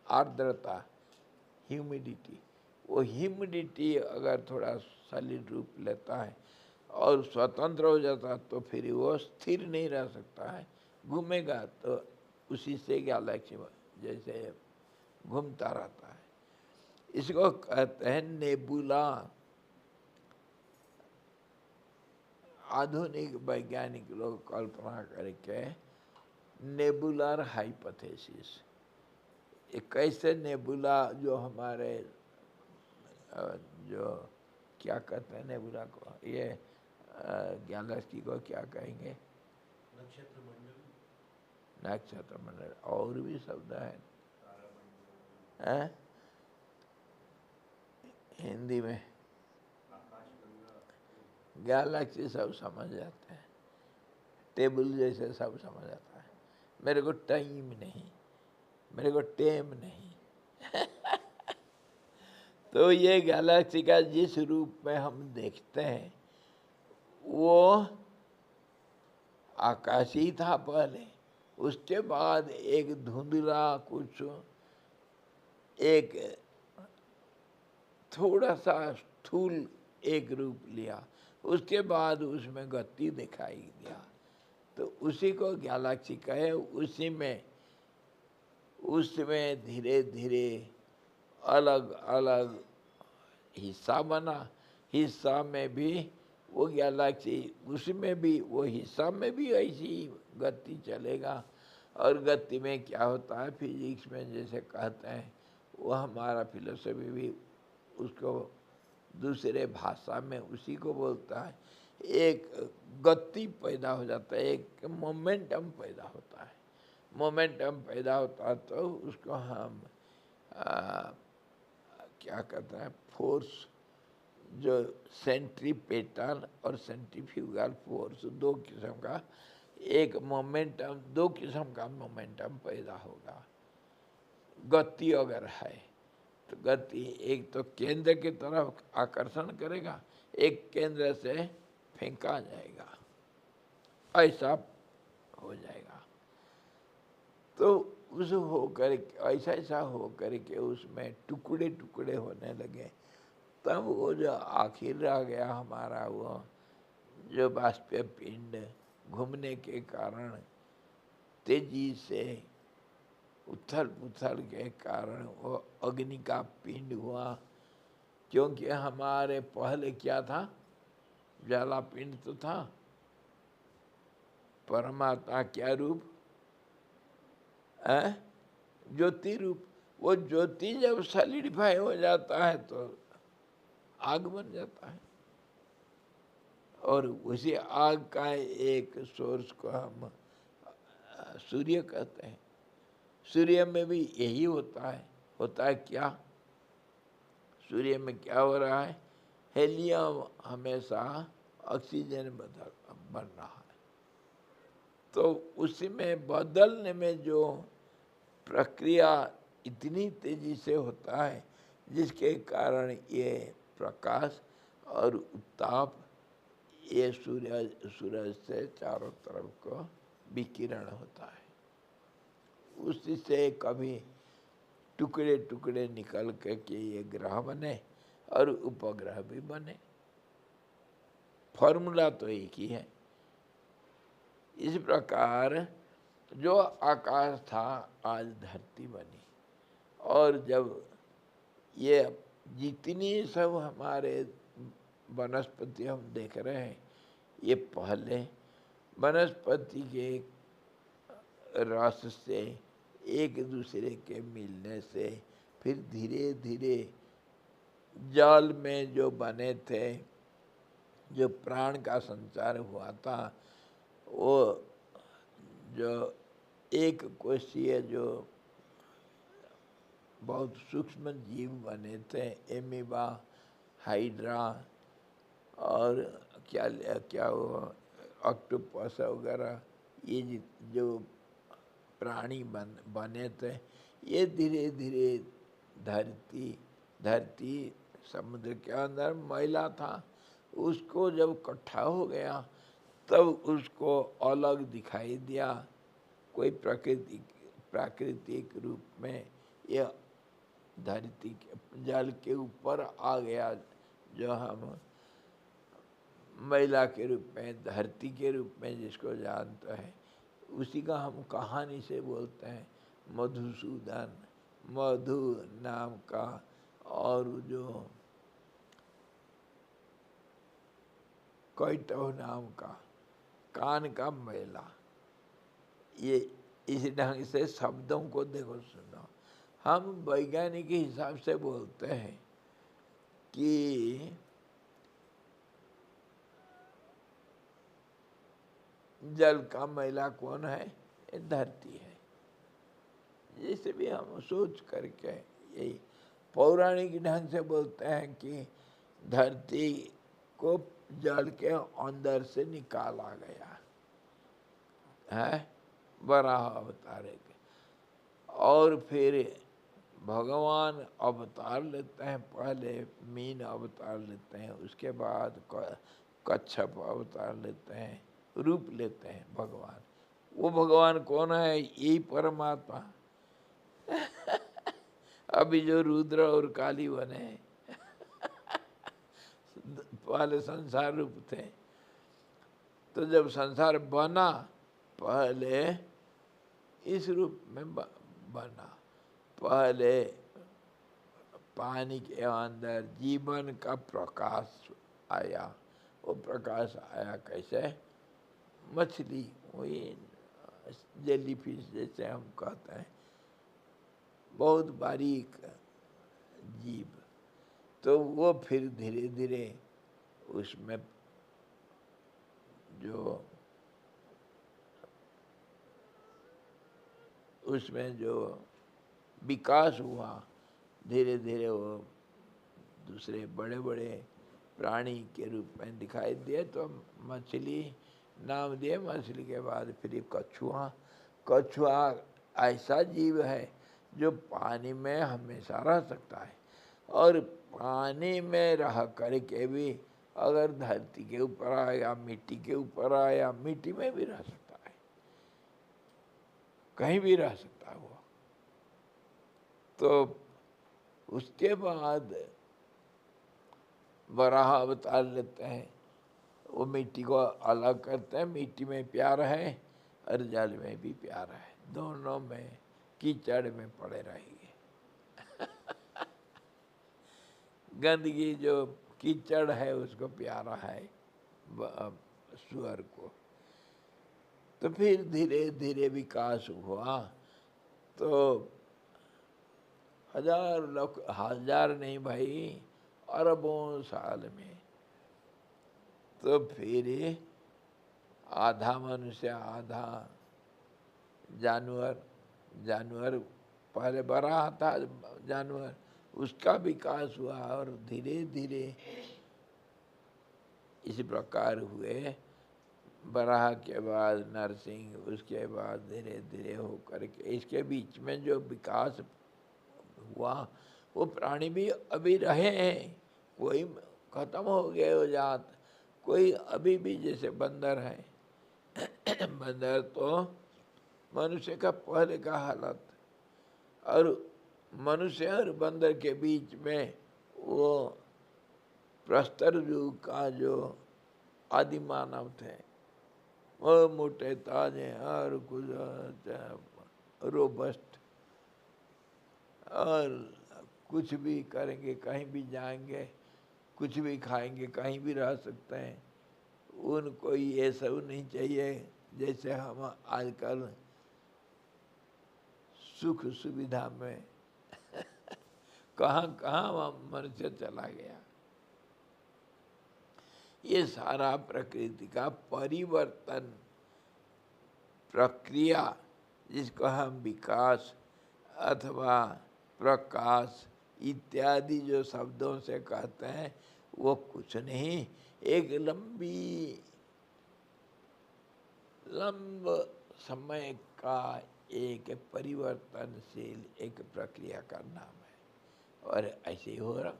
आर्द्रता, ह्यूमिडिटी। वो ह्यूमिडिटी अगर थोड़ा सॉलिड रूप लेता है और स्वतंत्र हो जाता तो फिर वो स्थिर नहीं रह सकता है, घूमेगा तो उसी से गैलेक्सी जैसे घूमता रहता है। इसको कहते हैं नेबुला। आधुनिक वैज्ञानिक लोग कल्पना करके नेबुलर हाइपोथेसिस, एक ऐसे नेबुला जो हमारे जो क्या कहते हैं नेबुला को, ये गैलेक्सी को क्या कहेंगे, नक्षत्र मंडल, और भी शब्द है हिंदी में, गैलेक्सी सब समझ जाते हैं, टेबल जैसे सब समझ आता है। मेरे को टाइम नहीं, मेरे को टेम नहीं। तो ये गैलेक्सी का जिस रूप में हम देखते हैं वो आकाशी था पहले, उसके बाद एक धुंधला कुछ, एक थोड़ा सा स्थूल एक रूप लिया, उसके बाद उसमें गति दिखाई दिया, तो उसी को गैलेक्सी कहे। उसी में उसमें धीरे धीरे अलग अलग हिस्सा बना, हिस्सा में भी वो गैलेक्सी, उसमें भी वो हिस्सा में भी ऐसी गति चलेगा। और गति में क्या होता है, फिजिक्स में जैसे कहते हैं, वो हमारा फिलोसफी भी उसको दूसरे भाषा में उसी को बोलता है। एक गति पैदा हो जाता है, एक मोमेंटम पैदा होता है। मोमेंटम पैदा होता है तो उसको हम क्या कहते हैं, फोर्स, जो सेंट्रीपेटल और सेंट्रीफ्यूगल फोर्स, दो किस्म का एक मोमेंटम, दो किस्म का मोमेंटम पैदा होगा। गति अगर है तो गति एक तो केंद्र की तरफ आकर्षण करेगा, एक केंद्र से फेंका जाएगा, ऐसा हो जाएगा। तो उस होकर ऐसा ऐसा होकर के उसमें टुकड़े टुकड़े होने लगे, तब वो जो आखिर रह गया हमारा वो जो बाष्पीय पिंड घूमने के कारण तेजी से उथल पुथल के कारण वो अग्नि का पिंड हुआ। क्योंकि हमारे पहले क्या था, ज्वाला पिंड तो था, परमात्मा क्या रूप है, ज्योति रूप। वो ज्योति जब सॉलिडिफाई हो जाता है तो आग बन जाता है, और उसी आग का एक सोर्स को हम सूर्य कहते हैं। सूर्य में भी यही होता है। होता है क्या, सूर्य में क्या हो रहा है, हेलियम हमेशा ऑक्सीजन बन रहा है, तो उसी में बदलने में जो प्रक्रिया इतनी तेजी से होता है, जिसके कारण ये प्रकाश और उत्ताप ये सूरज से चारों तरफ को विकिरण होता है। उसी से कभी टुकड़े टुकड़े निकल के ये ग्रह बने और उपग्रह भी बने। फॉर्मूला तो एक ही है। इस प्रकार जो आकाश था आज धरती बनी, और जब ये जितनी सब हमारे वनस्पति हम देख रहे हैं, ये पहले वनस्पति के रस से एक दूसरे के मिलने से फिर धीरे धीरे जल में जो बने थे, जो प्राण का संचार हुआ था, वो जो एक कोशीय जो बहुत सूक्ष्म जीव बने थे, एमीबा, हाइड्रा और क्या क्या वो ऑक्टोपस वगैरह, ये जो प्राणी बने थे, ये धीरे धीरे धरती समुद्र के अंदर मैला था, उसको जब इकट्ठा हो गया तब उसको अलग दिखाई दिया, कोई प्राकृतिक रूप में यह धरती के जल के ऊपर आ गया, जो हम महिला के रूप में, धरती के रूप में जिसको जानते हैं, उसी का हम कहानी से बोलते हैं मधुसूदन, मधु नाम का, और जो कैटव नाम का, कान का मैला। ये इस ढंग से शब्दों को देखो, सुनो। हम वैज्ञानिक हिसाब से बोलते हैं कि जल का मैला कौन है? ये धरती है। जैसे भी हम सोच करके यही पौराणिक ढंग से बोलते हैं कि धरती को जल के अंदर से निकाला गया है वराह अवतार के, और फिर भगवान अवतार लेते हैं। पहले मीन अवतार लेते हैं, उसके बाद कच्छप अवतार लेते हैं, रूप लेते हैं भगवान। वो भगवान कौन है? यही परमात्मा। अभी जो रुद्र और काली बने पहले संसार रूप थे। तो जब संसार बना, पहले इस रूप में बना। पहले पानी के अंदर जीवन का प्रकाश आया। वो प्रकाश आया कैसे? मछली, वही जेलीफिश जैसे हम कहते हैं, बहुत बारीक जीव। तो वो फिर धीरे धीरे उसमें जो विकास हुआ, धीरे धीरे वो दूसरे बड़े बड़े प्राणी के रूप में दिखाई दिए। तो मछली नाम दिए। मछली के बाद फिर कछुआ। कछुआ ऐसा जीव है जो पानी में हमेशा रह सकता है, और पानी में रह करके भी अगर धरती के ऊपर आया, मिट्टी के ऊपर आया, मिट्टी में भी रह सकता है, कहीं भी रह सकता है वो। तो उसके बाद वराह अवतार लेते हैं। वो मिट्टी को अलग करते हैं। मिट्टी में प्यार है और जल में भी प्यार है, दोनों में कीचड़ में पड़े रहेंगे। गंदगी जो कीचड़ है उसको प्यारा है सुअर को। तो फिर धीरे धीरे विकास हुआ। तो हजार नहीं भाई, अरबों साल में। तो फिर आधा मनुष्य आधा जानवर पहले बड़ा था जानवर, उसका विकास हुआ, और धीरे धीरे इस प्रकार हुए। बराह के बाद नरसिंह, उसके बाद धीरे धीरे होकर के इसके बीच में जो विकास हुआ, वो प्राणी भी अभी रहे हैं। कोई खत्म हो गए हो जात, कोई अभी भी, जैसे बंदर है। बंदर तो मनुष्य का पहले का हालत, और मनुष्य और बंदर के बीच में वो प्रस्तर युग का जो आदि मानव थे, वो मोटे ताजे और कुछ रोबस्ट, और कुछ भी करेंगे, कहीं भी जाएंगे, कुछ भी खाएंगे, कहीं भी रह सकते हैं। उनको ये सब नहीं चाहिए जैसे हम आजकल सुख सुविधा में कहाँ कहाँ मनुष्य चला गया। ये सारा प्रकृति का परिवर्तन प्रक्रिया, जिसको हम विकास अथवा प्रकाश इत्यादि जो शब्दों से कहते हैं, वो कुछ नहीं, एक लंब समय का एक परिवर्तनशील एक प्रक्रिया का नाम है। और ऐसे ही हो रहा।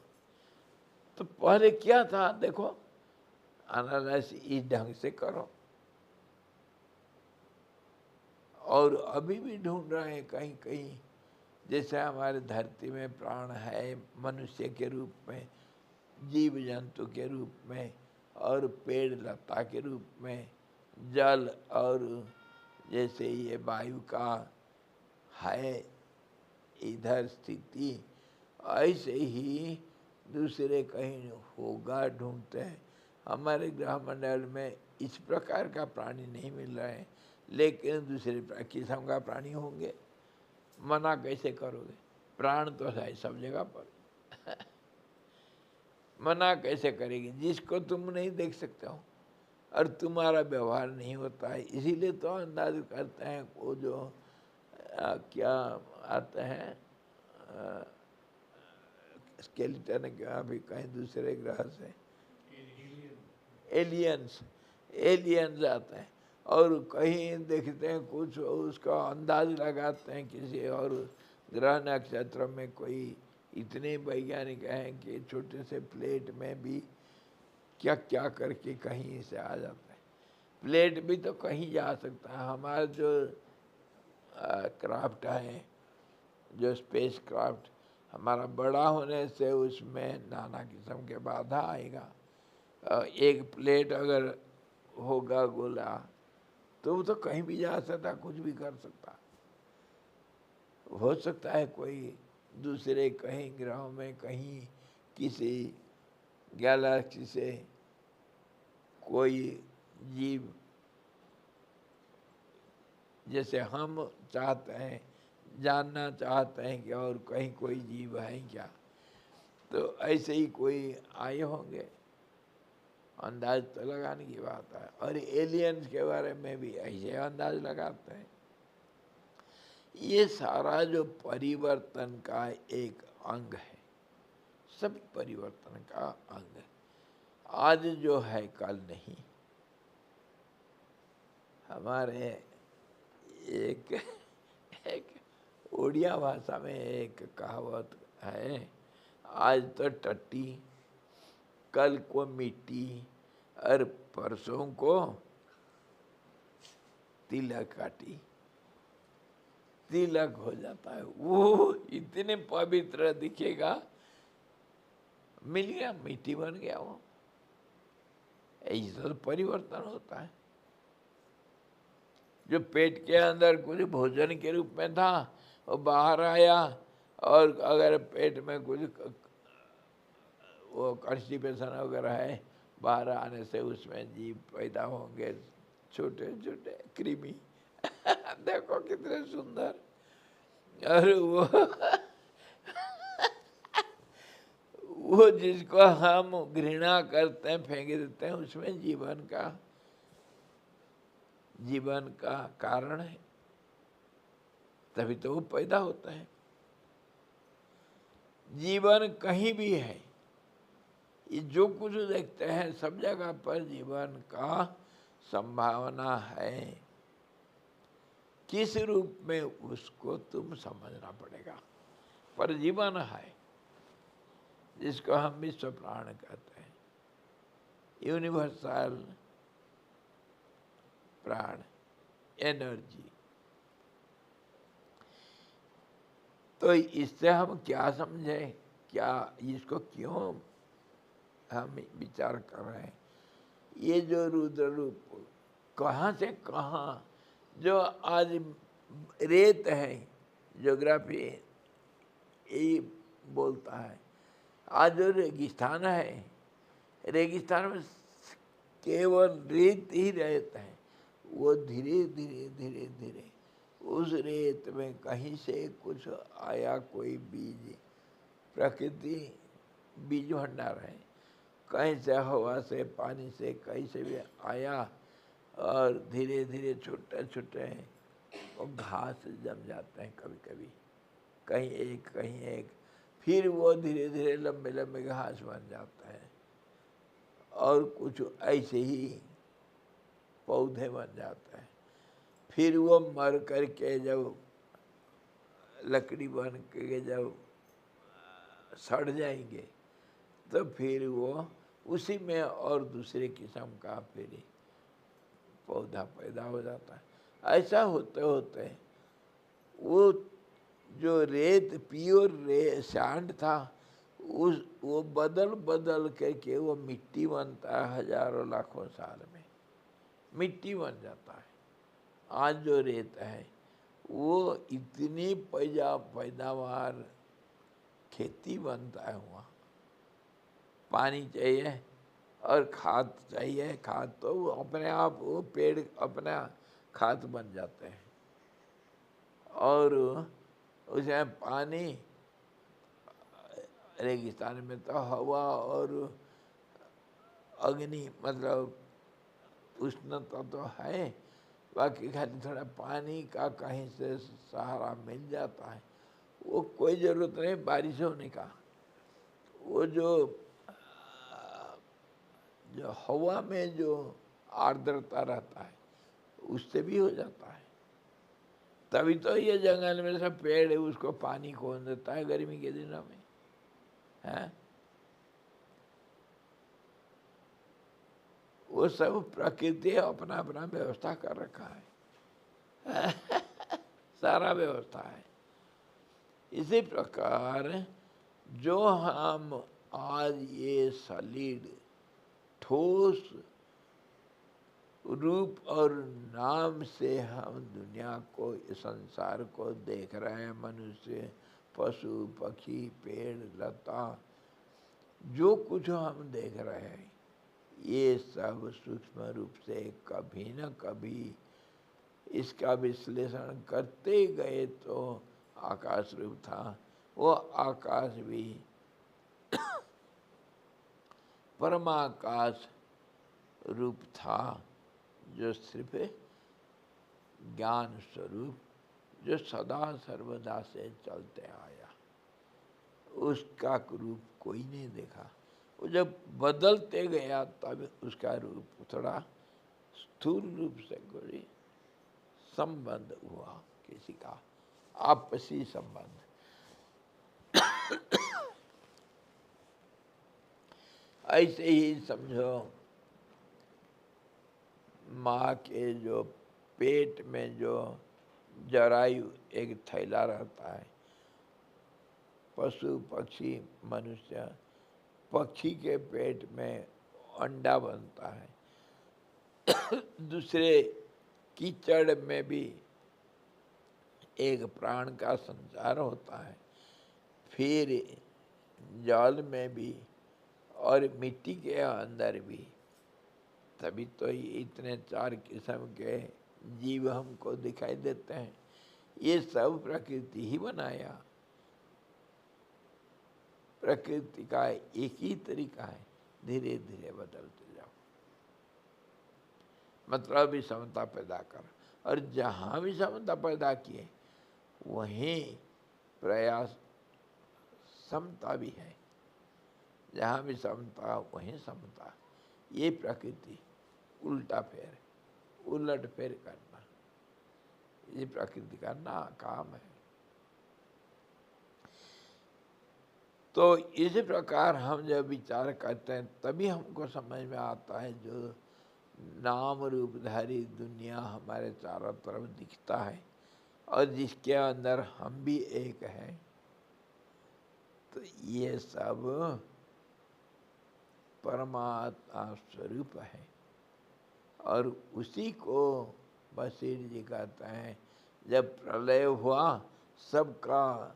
तो पहले क्या था देखो, एनालिसिस इस ढंग से करो। और अभी भी ढूंढ रहे हैं कहीं कहीं। जैसे हमारे धरती में प्राण है मनुष्य के रूप में, जीव जंतु के रूप में, और पेड़ लता के रूप में, जल और जैसे ये वायु का है इधर स्थिति, ऐसे ही दूसरे कहीं होगा ढूंढते हैं। हमारे ग्रह मंडल में इस प्रकार का प्राणी नहीं मिल रहा है, लेकिन दूसरे किस्म का प्राणी होंगे। मना कैसे करोगे? प्राण तो है सब जगह पर मना कैसे करेगी जिसको तुम नहीं देख सकते हो और तुम्हारा व्यवहार नहीं होता है? इसीलिए तो अंदाज करते हैं वो जो क्या आते हैं स्केलेटन क्या अभी कहीं दूसरे ग्रह से एलियंस आते हैं और कहीं देखते हैं कुछ, उसका अंदाज लगाते हैं किसी और ग्रह नक्षत्र में। कोई इतने वैज्ञानिक हैं कि छोटे से प्लेट में भी क्या क्या करके कहीं से आ जाता है। प्लेट भी तो कहीं जा सकता है। हमारा जो क्राफ्ट है, जो स्पेस क्राफ्ट हमारा बड़ा होने से उसमें नाना किस्म के बाधा आएगा। एक प्लेट अगर होगा गोला तो वो तो कहीं भी जा सकता, कुछ भी कर सकता। हो सकता है कोई दूसरे कहीं ग्रहों में कहीं किसी गैलेक्सी से कोई जीव, जैसे हम चाहते हैं जानना चाहते हैं कि और कहीं कोई जीव है क्या, तो ऐसे ही कोई आए होंगे। अंदाज तो लगाने की बात है। और एलियंस के बारे में भी ऐसे अंदाज लगाते हैं। ये सारा जो परिवर्तन का एक अंग है, सब परिवर्तन का अंग है। आज जो है कल नहीं। हमारे एक उड़िया भाषा में एक कहावत है, आज तो टट्टी, कल को मिट्टी और परसों को तिलक काटी। तिलक हो जाता है, वो इतने पवित्र दिखेगा, मिल गया, मिट्टी बन गया वो। ऐसा तो परिवर्तन होता है। जो पेट के अंदर कुछ भोजन के रूप में था वो बाहर आया, और अगर पेट में कुछ वो कॉन्स्टिपेशन वगैरह है, बाहर आने से उसमें जीव पैदा होंगे, छोटे छोटे कृमि देखो कितने सुंदर। और वो जिसको हम घृणा करते हैं, फेंक देते हैं, उसमें जीवन का कारण है, तभी तो वो पैदा होता है। जीवन कहीं भी है, ये जो कुछ देखते हैं सब जगह पर जीवन का संभावना है। किस रूप में उसको तुम समझना पड़ेगा, पर जीवन है जिसको हम विश्व प्राण कहते हैं, यूनिवर्सल प्राण, एनर्जी। तो इससे हम क्या समझे, क्या इसको क्यों हम विचार कर रहे हैं? ये जो रुद्र रूप कहाँ से कहाँ, जो आज रेत है, ज्योग्राफी यही बोलता है, आज जो रेगिस्तान है, रेगिस्तान में केवल रेत ही रेत है। वो धीरे धीरे धीरे धीरे उस रेत में कहीं से कुछ आया, कोई बीज, प्रकृति बीज भंडार है, कहीं से हवा से पानी से कहीं से भी आया, और धीरे धीरे छोटे छोटे वो घास जम जाते हैं कभी कभी, कहीं एक, फिर वो धीरे धीरे लंबे लंबे घास बन जाता है, और कुछ ऐसे ही पौधे बन जाते हैं। फिर वो मर करके जब लकड़ी बन के जब सड़ जाएंगे, तो फिर वो उसी में और दूसरे किस्म का फिर पौधा पैदा हो जाता है। ऐसा होते होते वो जो रेत प्योर सैंड था वो बदल बदल करके वो मिट्टी बनता है हजारों लाखों साल में, मिट्टी बन जाता है। आज जो रेत है वो इतनी पैदावार खेती बनता है वहाँ, पानी चाहिए और खाद चाहिए, खाद तो वो अपने आप वो पेड़ अपना खाद बन जाते हैं। और उसमें पानी, रेगिस्तान में तो हवा और अग्नि मतलब उष्णता तो है, बाकी खाली थोड़ा पानी का कहीं से सहारा मिल जाता है। वो कोई ज़रूरत नहीं बारिश होने का, वो जो हवा में जो आर्द्रता रहता है उससे भी हो जाता है। तभी तो ये जंगल में सब पेड़ है उसको पानी कौन देता है गर्मी के दिनों में, है? वो सब प्रकृति अपना अपना व्यवस्था कर रखा है सारा व्यवस्था है। इसी प्रकार जो हम आज ये सॉलिड ठोस रूप और नाम से हम दुनिया को, संसार को देख रहे हैं, मनुष्य, पशु पक्षी, पेड़ लता, जो कुछ हम देख रहे हैं ये सब सूक्ष्म रूप से कभी न कभी इसका विश्लेषण करते गए तो आकाश रूप था। वो आकाश भी परमाकाश रूप था, जो सिर्फ ज्ञान स्वरूप, जो सदा सर्वदा से चलते आया, उसका रूप कोई नहीं देखा। वो जब बदलते गया तब उसका रूप थोड़ा स्थूल रूप से कोई संबंध हुआ, किसी का आपसी संबंध। ऐसे ही समझो माँ के जो पेट में जो जरायु एक थैला रहता है, पशु पक्षी मनुष्य, पक्षी के पेट में अंडा बनता है दूसरे कीचड़ में भी एक प्राण का संचार होता है, फिर जल में भी और मिट्टी के अंदर भी। तभी तो इतने 4 किस्म के जीव हमको दिखाई देते हैं। ये सब प्रकृति ही बनाया। प्रकृति का एक ही तरीका है, धीरे धीरे बदलते जाओ, मतलब भी समता पैदा कर। और जहाँ भी समता पैदा किए वहीं प्रयास समता भी है, जहाँ भी समता वहीं समता। ये प्रकृति उल्टा फेर, उलट फेर करना, ये प्रकृति का ना काम है। तो इसी प्रकार हम जब विचार करते हैं तभी हमको समझ में आता है जो नाम रूपधारी दुनिया हमारे चारों तरफ दिखता है और जिसके अंदर हम भी एक हैं, तो ये सब परमात्मा स्वरूप है। और उसी को बशीर जी कहते हैं, जब प्रलय हुआ सबका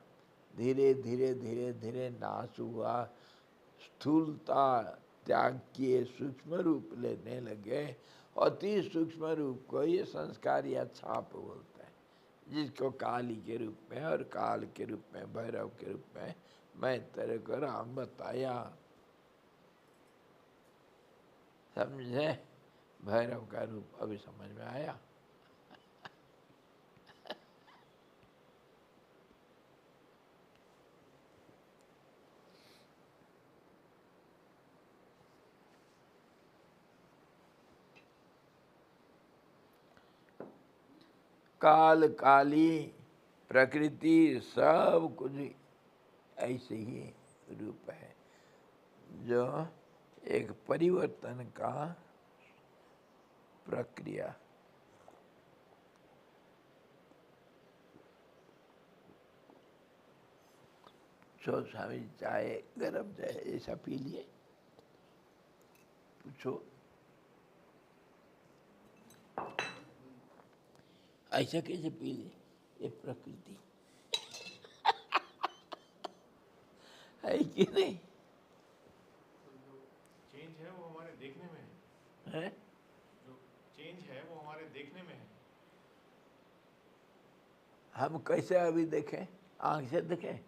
धीरे धीरे धीरे धीरे नाश हुआ, स्थूलता त्याग किए सूक्ष्म रूप लेने लगे। अति सूक्ष्म रूप को ये संस्कार या छाप बोलते हैं, जिसको काली के रूप में और काल के रूप में, भैरव के रूप में मैं तेरे को राम बताया। समझे? भैरव का रूप अभी समझ में आया? काल काली प्रकृति सब कुछ ऐसे ही रूप है, जो एक परिवर्तन का प्रक्रिया। पूछो स्वामी चाय गरम चाय ऐसा पी लिए, पूछो ऐसा कैसे पी लिए, ये प्रकृति है कि नहीं? चेंज है वो हमारे देखने में है जो चेंज है वो हमारे देखने में है। हम कैसे अभी देखें, आंख से देखें,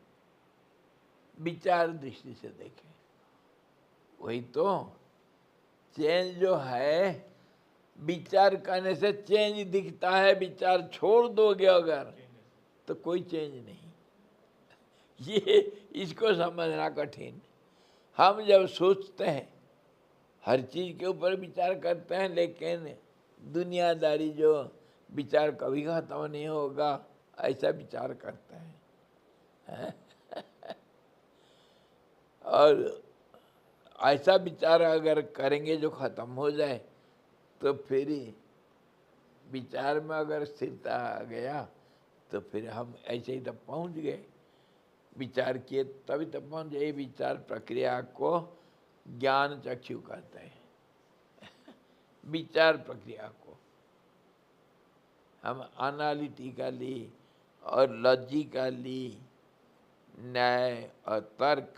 विचार दृष्टि से देखें, वही तो चेंज जो है विचार करने से चेंज दिखता है। विचार छोड़ दोगे अगर तो कोई चेंज नहीं। ये इसको समझना कठिन। हम जब सोचते हैं हर चीज के ऊपर विचार करते हैं, लेकिन दुनियादारी जो विचार कभी खत्म नहीं होगा ऐसा विचार करते हैं। और ऐसा विचार अगर करेंगे जो खत्म हो जाए तो फिर विचार में अगर स्थिरता आ गया तो फिर हम ऐसे ही तब पहुंच गए। विचार किए तभी तक पहुंच गए। विचार प्रक्रिया को ज्ञान चक्षु कहते हैं। विचार प्रक्रिया को हम एनालिटिकली और लॉजिकली न्याय और तर्क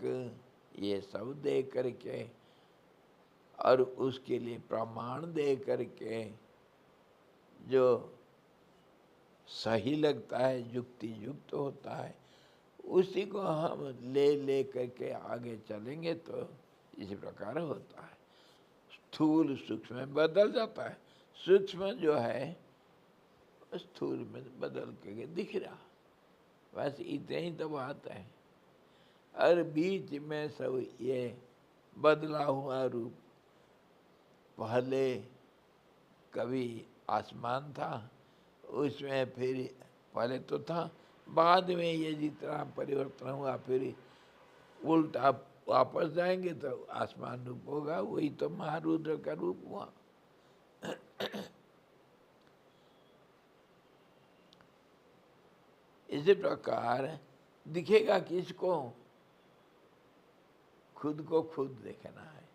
ये सब दे करके और उसके लिए प्रमाण दे करके जो सही लगता है, युक्ति युक्त होता है, उसी को हम ले करके आगे चलेंगे तो इसी प्रकार होता है। स्थूल सूक्ष्म में बदल जाता है, सूक्ष्म जो है स्थूल में बदल के दिख रहा, बस इतने ही तो बात है। और बीच में सब ये बदला हुआ रूप, पहले कभी आसमान था, उसमें फिर पहले तो था, बाद में ये जितना परिवर्तन हुआ फिर उल्टा वापस जाएंगे तो आसमान रूप होगा। वही तो महारुद्र का रूप हुआ। इसी प्रकार दिखेगा किसको? खुद को खुद देखना है।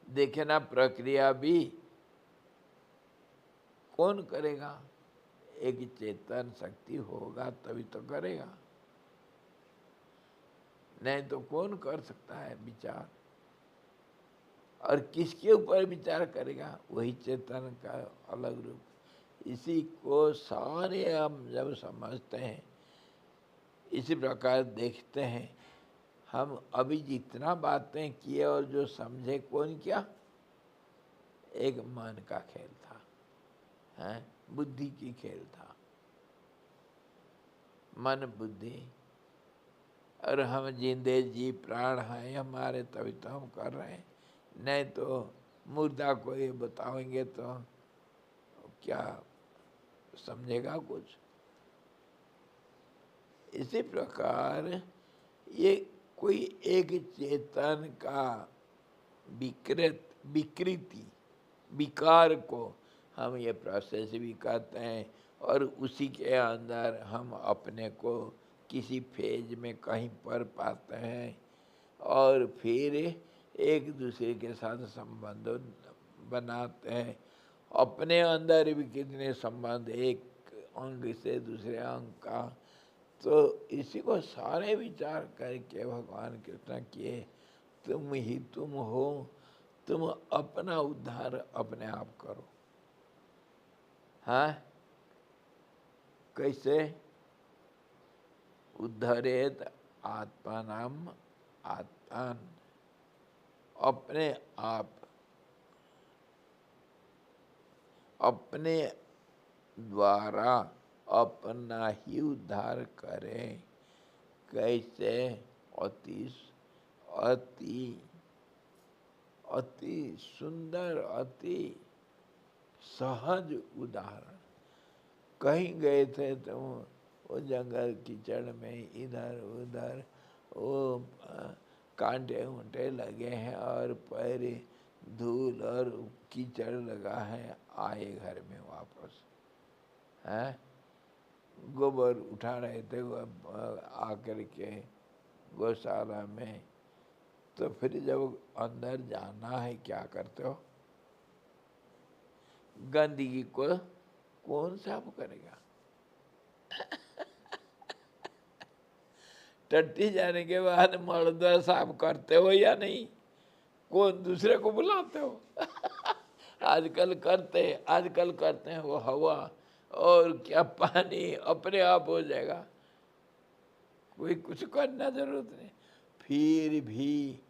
देखना प्रक्रिया भी कौन करेगा? एक चेतन शक्ति होगा तभी तो करेगा, नहीं तो कौन कर सकता है विचार? और किसके ऊपर विचार करेगा? वही चेतन का अलग रूप। इसी को सारे हम जब समझते हैं, इसी प्रकार देखते हैं, हम अभी जितना बातें किए और जो समझे कौन किया? एक मन का खेल था, हैं? बुद्धि की खेल था, मन बुद्धि। और हम जिंदे जी प्राण हैं हमारे तभी तो हम कर रहे हैं, नहीं तो मुर्दा को ये बताएंगे तो क्या समझेगा कुछ? इसी प्रकार ये कोई एक चेतन का विकृति विकार को हम ये प्रोसेस भी कहते हैं। और उसी के अंदर हम अपने को किसी फेज में कहीं पर पाते हैं और फिर एक दूसरे के साथ संबंध बनाते हैं। अपने अंदर भी कितने संबंध, एक अंग से दूसरे अंग का। तो इसी को सारे विचार करके भगवान कृष्ण किए, तुम ही तुम हो, तुम अपना उद्धार अपने आप करो। हाँ, कैसे? उद्धरेत आत्मानम आत्मान, अपने आप अपने द्वारा अपना ही उद्धार करें। कैसे? अति अति अति सुंदर, अति सहज उदाहरण। कहीं गए थे तो वो जंगल कीचड़ में इधर उधर वो कांटे उंटे लगे हैं और पैर धूल और कीचड़ लगा है, आए घर में वापस, हैं? गोबर उठा रहे थे आकर के गौशाला में, तो फिर जब अंदर जाना है क्या करते हो? गंदगी को कौन साफ करेगा? टट्टी जाने के बाद मर्द साफ करते हो या नहीं? कौन दूसरे को बुलाते हो? आजकल करते हैं, वो हवा और क्या पानी अपने आप हो जाएगा, कोई कुछ करना जरूरत नहीं। फिर भी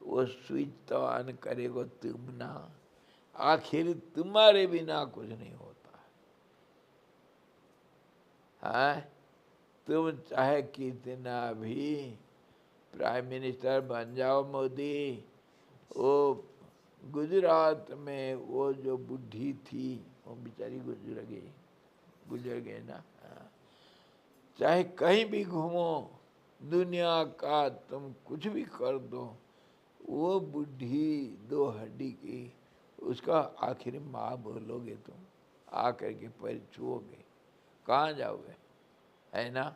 वो स्विच तो ऑन करेगा तुम ना, आखिर तुम्हारे बिना कुछ नहीं होता है। तुम चाहे कितना भी प्राइम मिनिस्टर बन जाओ मोदी, वो गुजरात में वो जो बुढ़ी थी वो बेचारी गुजर गई ना। हाँ। चाहे कहीं भी घूमो दुनिया का, तुम कुछ भी कर दो, वो बुढ़ी 2 हड्डी की, उसका आखिर माँ बोलोगे तुम, आकर के पैर छुओगे, कहाँ जाओगे? है ना?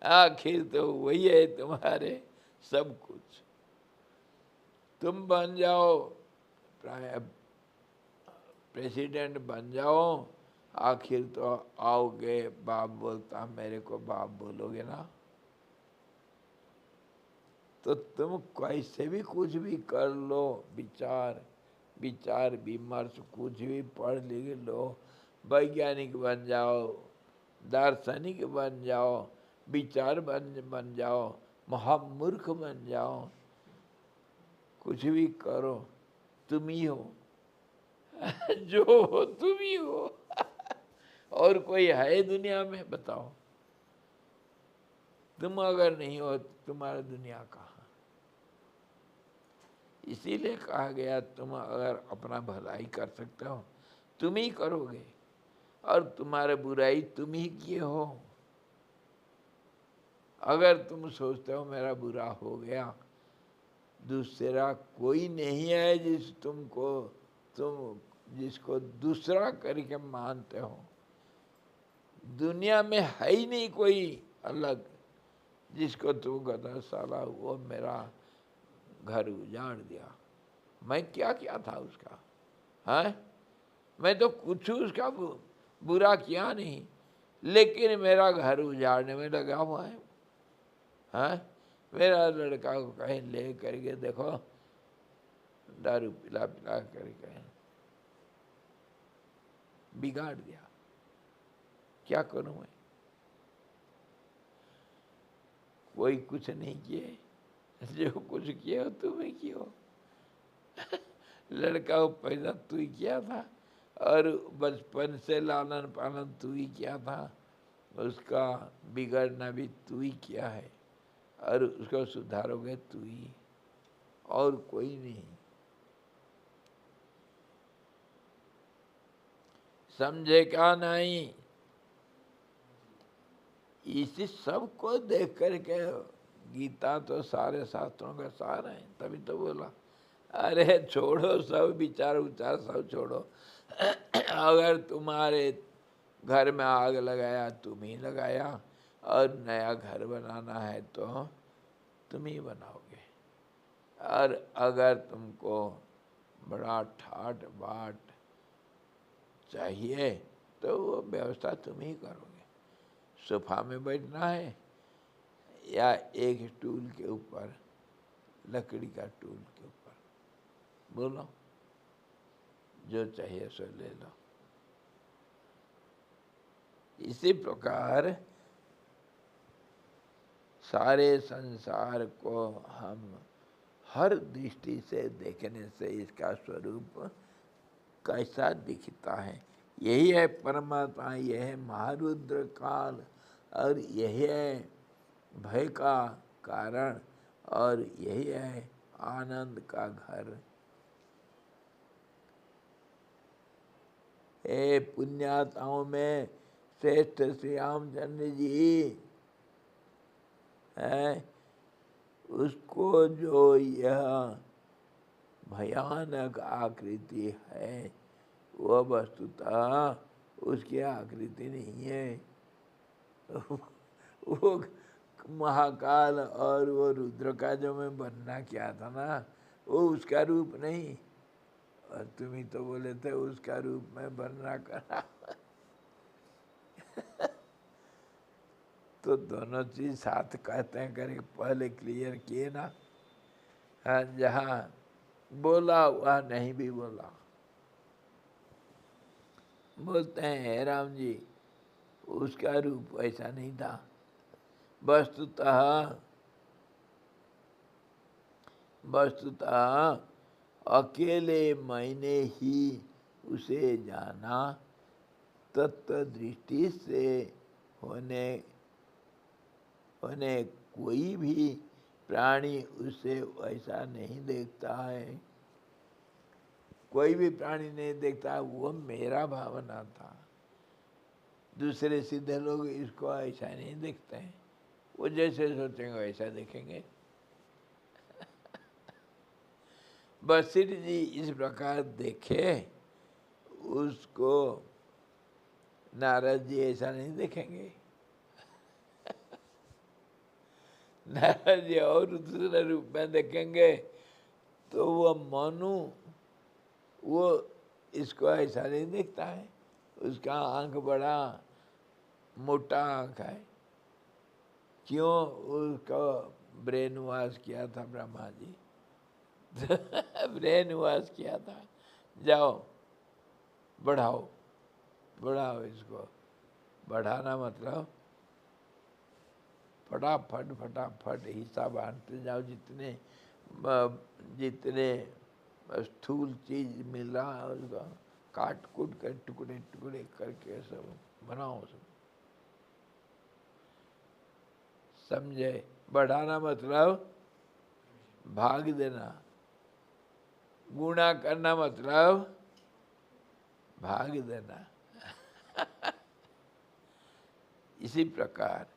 आखिर तो वही है तुम्हारे सब कुछ। तुम बन जाओ प्रेसिडेंट बन जाओ, आखिर तो आओगे, बाप बोलता मेरे को बाप बोलोगे ना, तो तुम कैसे भी कुछ भी कर लो, विचार विमर्श कुछ भी पढ़ लिख लो, वैज्ञानिक बन जाओ, दार्शनिक बन जाओ, विचार बन जाओ, महामूर्ख बन जाओ, कुछ भी करो, तुम ही हो। जो हो तुम ही हो। और कोई है दुनिया में? बताओ। तुम अगर नहीं हो तुम्हारा दुनिया कहाँ? इसीलिए कहा गया तुम अगर अपना भलाई कर सकते हो तुम ही करोगे, और तुम्हारे बुराई तुम ही किए हो। अगर तुम सोचते हो मेरा बुरा हो गया, दूसरा कोई नहीं है जिसको दूसरा करके मानते हो, दुनिया में है ही नहीं कोई अलग जिसको तुम कहता साला वो मेरा घर उजाड़ दिया, मैं क्या किया था उसका? है, मैं तो कुछ उसका बुरा किया नहीं, लेकिन मेरा घर उजाड़ने में लगा हुआ है। हाँ, मेरा लड़का को कहीं ले करके देखो दारू पिला पिला करके बिगाड़ दिया, क्या करूं मैं? कोई कुछ नहीं किए, जो कुछ किए हो तुम्हें किया। लड़का को पैदा तू ही किया था, और बचपन से लालन पालन तू ही किया था, उसका बिगड़ना भी तू ही किया है, और उसको सुधारोगे तू ही, और कोई नहीं। समझे क्या नहीं? इसी सब को देख करके गीता तो सारे शास्त्रों का सार है, तभी तो बोला अरे छोड़ो सब विचार उचार सब छोड़ो। अगर तुम्हारे घर में आग लगाया तुम ही लगाया, और नया घर बनाना है तो तुम ही बनाओगे, और अगर तुमको बड़ा ठाट बाट चाहिए तो वो व्यवस्था तुम ही करोगे। सोफा में बैठना है या एक टूल के ऊपर, लकड़ी का टूल के ऊपर, बोलो जो चाहिए सो ले लो। इसी प्रकार सारे संसार को हम हर दृष्टि से देखने से इसका स्वरूप कैसा दिखता है, यही है परमात्मा, यह है महारुद्र काल, और यही है भय का कारण, और यही है आनंद का घर। हे पुण्यात्माओं में श्रेष्ठ श्री रामचंद्र जी है, उसको जो यह भयानक आकृति है वह वस्तुतः उसकी आकृति नहीं है। वो महाकाल और वो रुद्र का जो मैं बनना किया था ना, वो उसका रूप नहीं, और तुम ही तो बोले थे उसका रूप में बनना करा। तो दोनों चीज साथ कहते हैं करके पहले क्लियर किए ना। हाँ, जहाँ बोला वह नहीं भी बोला। बोलते हैं हे राम जी, उसका रूप ऐसा नहीं था। वस्तुतः अकेले मैंने ही उसे जाना, तत्व दृष्टि से होने कोई भी प्राणी उसे वैसा नहीं देखता है। कोई भी प्राणी नहीं देखता, वो मेरा भावना था। दूसरे सीधे लोग इसको ऐसा नहीं देखते हैं, वो जैसे सोचेंगे वैसा देखेंगे। वशिष्ठ जी इस प्रकार देखे, उसको नारद जी ऐसा नहीं देखेंगे। नारद जी और दूसरे रूप में देखेंगे तो वो मनु, वो इसको ऐसा नहीं देखता है। उसका आंख बड़ा मोटा आंख है। क्यों? उसको ब्रेन वॉश किया था ब्रह्मा जी। ब्रेन वॉश किया था, जाओ बढ़ाओ बढ़ाओ इसको। बढ़ाना मतलब फटाफट फटाफट हिस्सा बांटते जाओ, जितने स्थूल चीज मिल रहा है उसको काट कूट कर टुकड़े टुकड़े करके सब बनाओ सब। समझे? बढ़ाना मतलब भाग देना, गुणा करना मतलब भाग देना। इसी प्रकार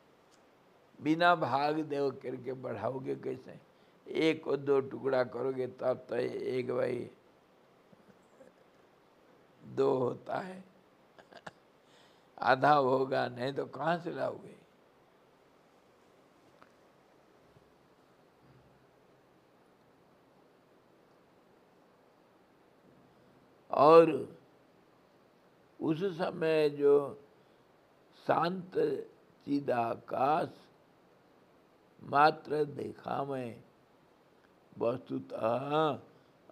बिना भाग देव करके बढ़ाओगे कैसे? एक को दो टुकड़ा करोगे तब तो एक भाई दो होता है, आधा होगा, नहीं तो कहाँ से लाओगे? और उस समय जो शांत चिदाकाश मात्र देखा मैं, वस्तुतः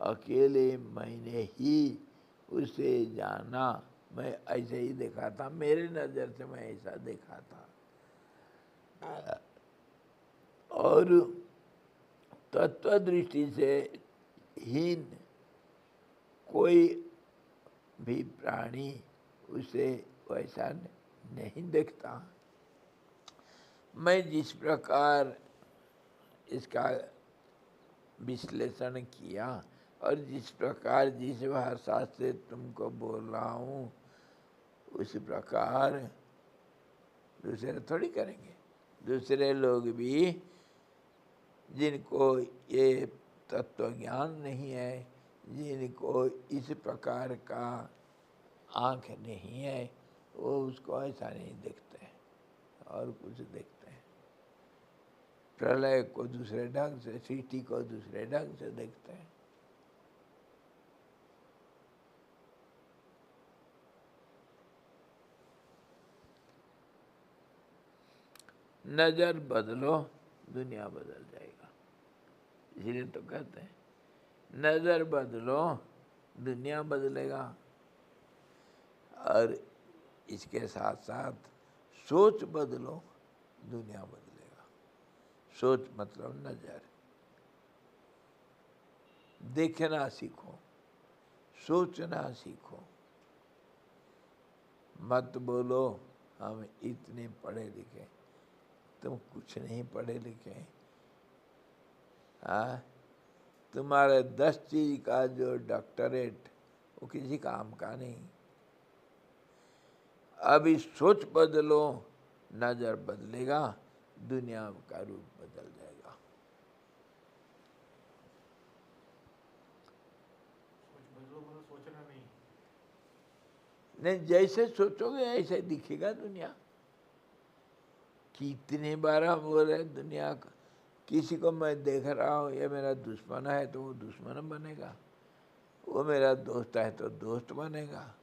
अकेले मैंने ही उसे जाना। मैं ऐसे ही देखा था, मेरे नज़र से मैं ऐसा देखा था। और तत्व दृष्टि से हीन कोई भी प्राणी उसे वैसा नहीं देखता। मैं जिस प्रकार इसका विश्लेषण किया और जिस प्रकार जिस भाषा से तुमको बोल रहा हूँ, उस प्रकार दूसरे थोड़ी करेंगे। दूसरे लोग भी जिनको ये तत्व ज्ञान नहीं है, जिनको इस प्रकार का आँख नहीं है, वो उसको ऐसा नहीं देखते हैं और कुछ देखते हैं। प्रलय को दूसरे ढंग से, सृष्टि को दूसरे ढंग से देखते हैं। नजर बदलो, दुनिया बदल जाएगा। इसलिए तो कहते हैं नजर बदलो, दुनिया बदलेगा। और इसके साथ साथ सोच बदलो, दुनिया बदलेगा। सोच मतलब नजर। देखना सीखो, सोचना सीखो। मत बोलो हम इतने पढ़े लिखे, तुम कुछ नहीं पढ़े लिखे। हाँ, तुम्हारे 10 चीज का जो डॉक्टरेट, वो किसी काम का नहीं। अभी सोच बदलो, नजर बदलेगा, दुनिया का रूप बदल जाएगा। सोच बदलो मतलब सोचना नहीं। नहीं, जैसे सोचोगे ऐसे दिखेगा दुनिया। कितनी बार हम बोल रहे दुनिया का, किसी को मैं देख रहा हूँ ये मेरा दुश्मन है तो वो दुश्मन बनेगा, वो मेरा दोस्त है तो दोस्त बनेगा।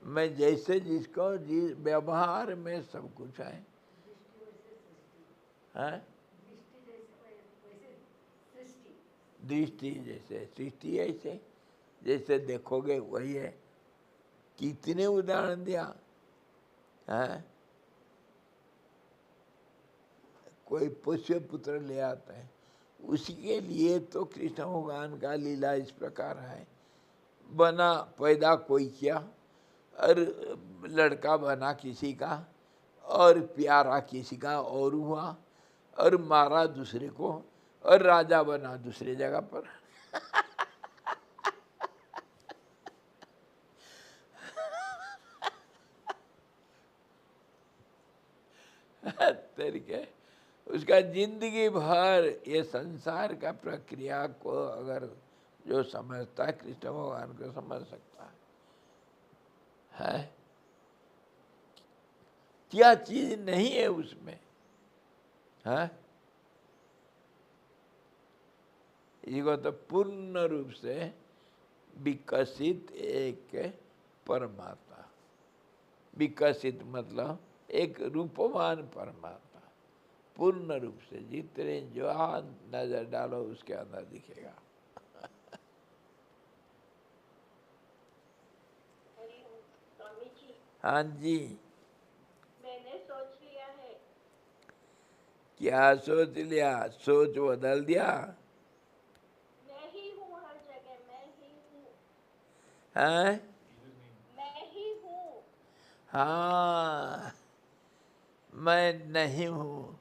मैं जैसे जिसको जिस व्यवहार में सब कुछ है, हैं? दृष्टि जैसे सृष्टि ऐसे, जैसे देखोगे वही है। कितने उदाहरण दिया है। कोई पुष्य पुत्र ले आता है, उसके लिए तो कृष्ण भगवान का लीला इस प्रकार है, बना पैदा कोई किया और लड़का बना किसी का और प्यारा किसी का और हुआ और मारा दूसरे को और राजा बना दूसरे जगह पर। तरीके उसका जिंदगी भर ये संसार का प्रक्रिया को अगर जो समझता है कृष्ण भगवान को समझ सकता है। क्या चीज नहीं है उसमें, है? इसको तो पूर्ण रूप से विकसित एक परमात्मा, विकसित मतलब एक रूपवान परमात्मा, पूर्ण रूप से जितने जो नजर डालो उसके अंदर दिखेगा। हाँ जी, मैंने सोच लिया है। क्या सोच लिया? सोच बदल दिया? मैं ही हूँ हर जगह, मैं ही हूँ, हैं? मैं ही हूँ। हाँ, मैं नहीं हूँ,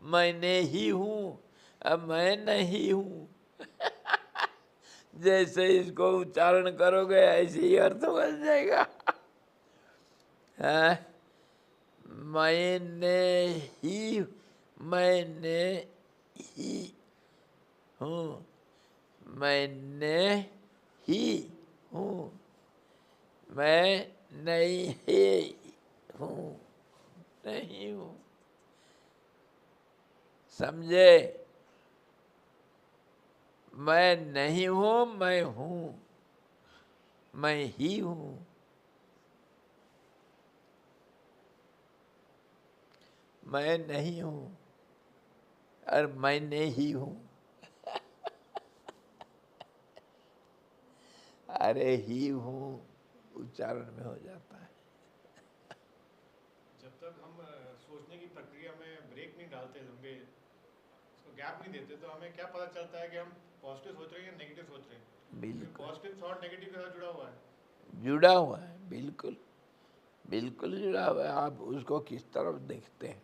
मैंने ही हूँ, अब मैं नहीं हूँ। जैसे इसको उच्चारण करोगे ऐसे ही अर्थ बन जाएगा। हाँ? मैंने ही हूँ, मैंने ही हूँ, मैं नहीं ही हूँ, नहीं हूँ। समझे? मैं नहीं हूँ, मैं हूँ, मैं ही हूँ। मैं नहीं हूँ और मैंने ही हूँ। अरे ही हूँ उच्चारण में हो जाता है। जब तक हम सोचने की प्रक्रिया में ब्रेक नहीं डालते, लंबे उसको गैप नहीं देते, तो हमें क्या पता चलता है कि हम पॉजिटिव सोच रहे हैं या नेगेटिव सोच रहे हैं? क्योंकि बिल्कुल पॉजिटिव थॉट नेगेटिव के साथ जुड़ा हुआ है। जुड़ा हुआ है, बिल्कुल बिल्कुल जुड़ा हुआ है। आप उसको किस तरफ देखते हैं,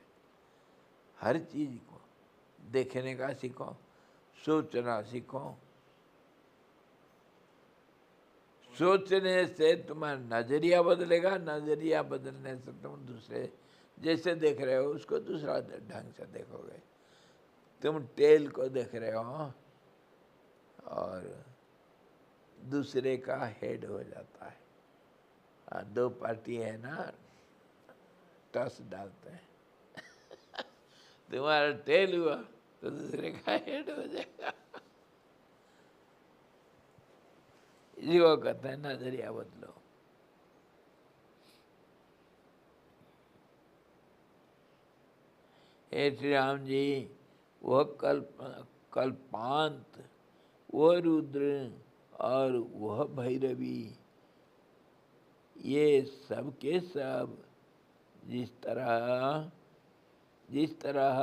हर चीज को देखने का सीखो, सोचना सीखो। सोचने से तुम्हारा नजरिया बदलेगा, नजरिया बदलने से तुम दूसरे जैसे देख रहे हो उसको दूसरा ढंग से देखोगे। तुम टेल को देख रहे हो और दूसरे का हेड हो जाता है। दो पार्टी है ना, टस डालते हैं। तुम्हारा टेल हुआ तो दूसरे का हेड हो जाएगा। इसी को कहते हैं नजरिया बदलो। हे श्री राम जी, वह कल्पांत, वह रुद्र और वह भैरवी, ये सब के सब जिस तरह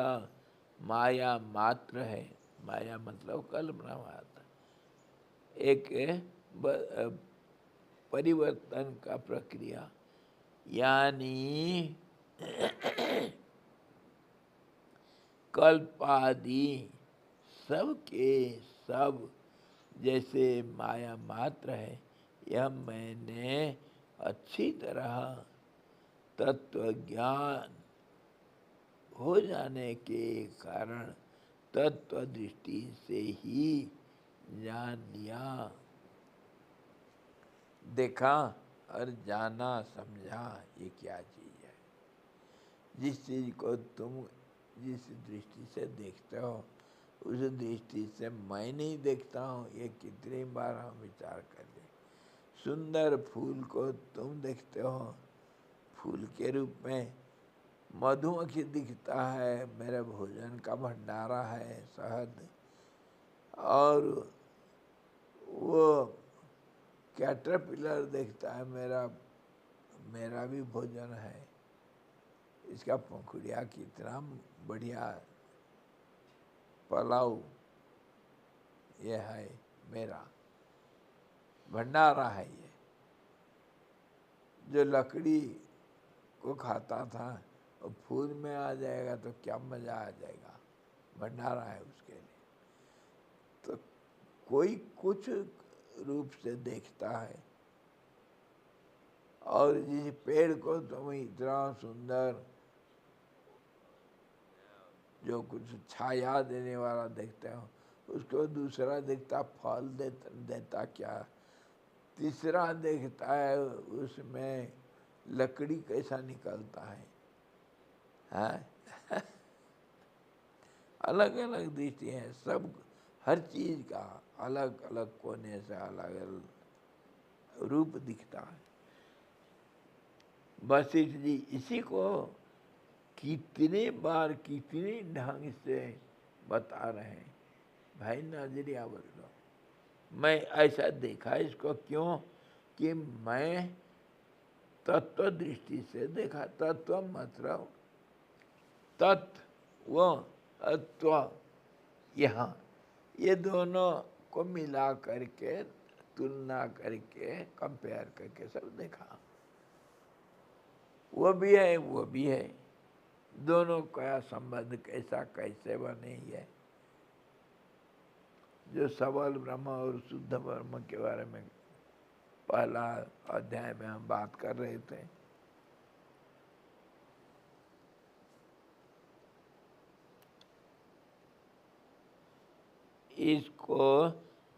माया मात्र है, माया मतलब कल्पना मात्र, एक परिवर्तन का प्रक्रिया, यानी कल्पादि सब के सब जैसे माया मात्र है, यह मैंने अच्छी तरह तत्व ज्ञान हो जाने के कारण तत्व दृष्टि से ही जान लिया। देखा और जाना समझा ये क्या चीज़ है। जिस चीज़ को तुम जिस दृष्टि से देखते हो उस दृष्टि से मैं नहीं देखता हूँ, ये कितनी बार हम विचार कर ले। सुंदर फूल को तुम देखते हो फूल के रूप में, मधुमक्खी दिखता है मेरे भोजन का भंडारा है शहद, और वो कैटरपिलर देखता है मेरा भी भोजन है, इसका पंखुड़िया कितना बढ़िया पलाव ये है, मेरा भंडारा है। ये जो लकड़ी को खाता था और फूल में आ जाएगा तो क्या मज़ा आ जाएगा, भंडारा है उसके लिए। तो कोई कुछ रूप से देखता है, और जिस पेड़ को तुम इतना सुंदर जो कुछ छाया देने वाला देखते हो उसको दूसरा देखता फल देता क्या, तीसरा देखता है उसमें लकड़ी कैसा निकलता है, हाँ? अलग अलग दृष्टि है सब, हर चीज़ का अलग अलग कोने से अलग अलग रूप दिखता है। वशिष्ठ जी इसी को कितने बार कितने ढंग से बता रहे हैं। भाई नजरिया बदलो, मैं ऐसा देखा इसको क्यों कि मैं तत्व दृष्टि से देखा। तत्व मतलब तत्व व अत्व, यहाँ ये दोनों को मिला करके तुलना करके कंपेयर करके सब देखा, वो भी है वो भी है, दोनों का संबंध कैसा कैसे बने है। जो सबल ब्रह्म और शुद्ध ब्रह्म के बारे में पहला अध्याय में हम बात कर रहे थे, इसको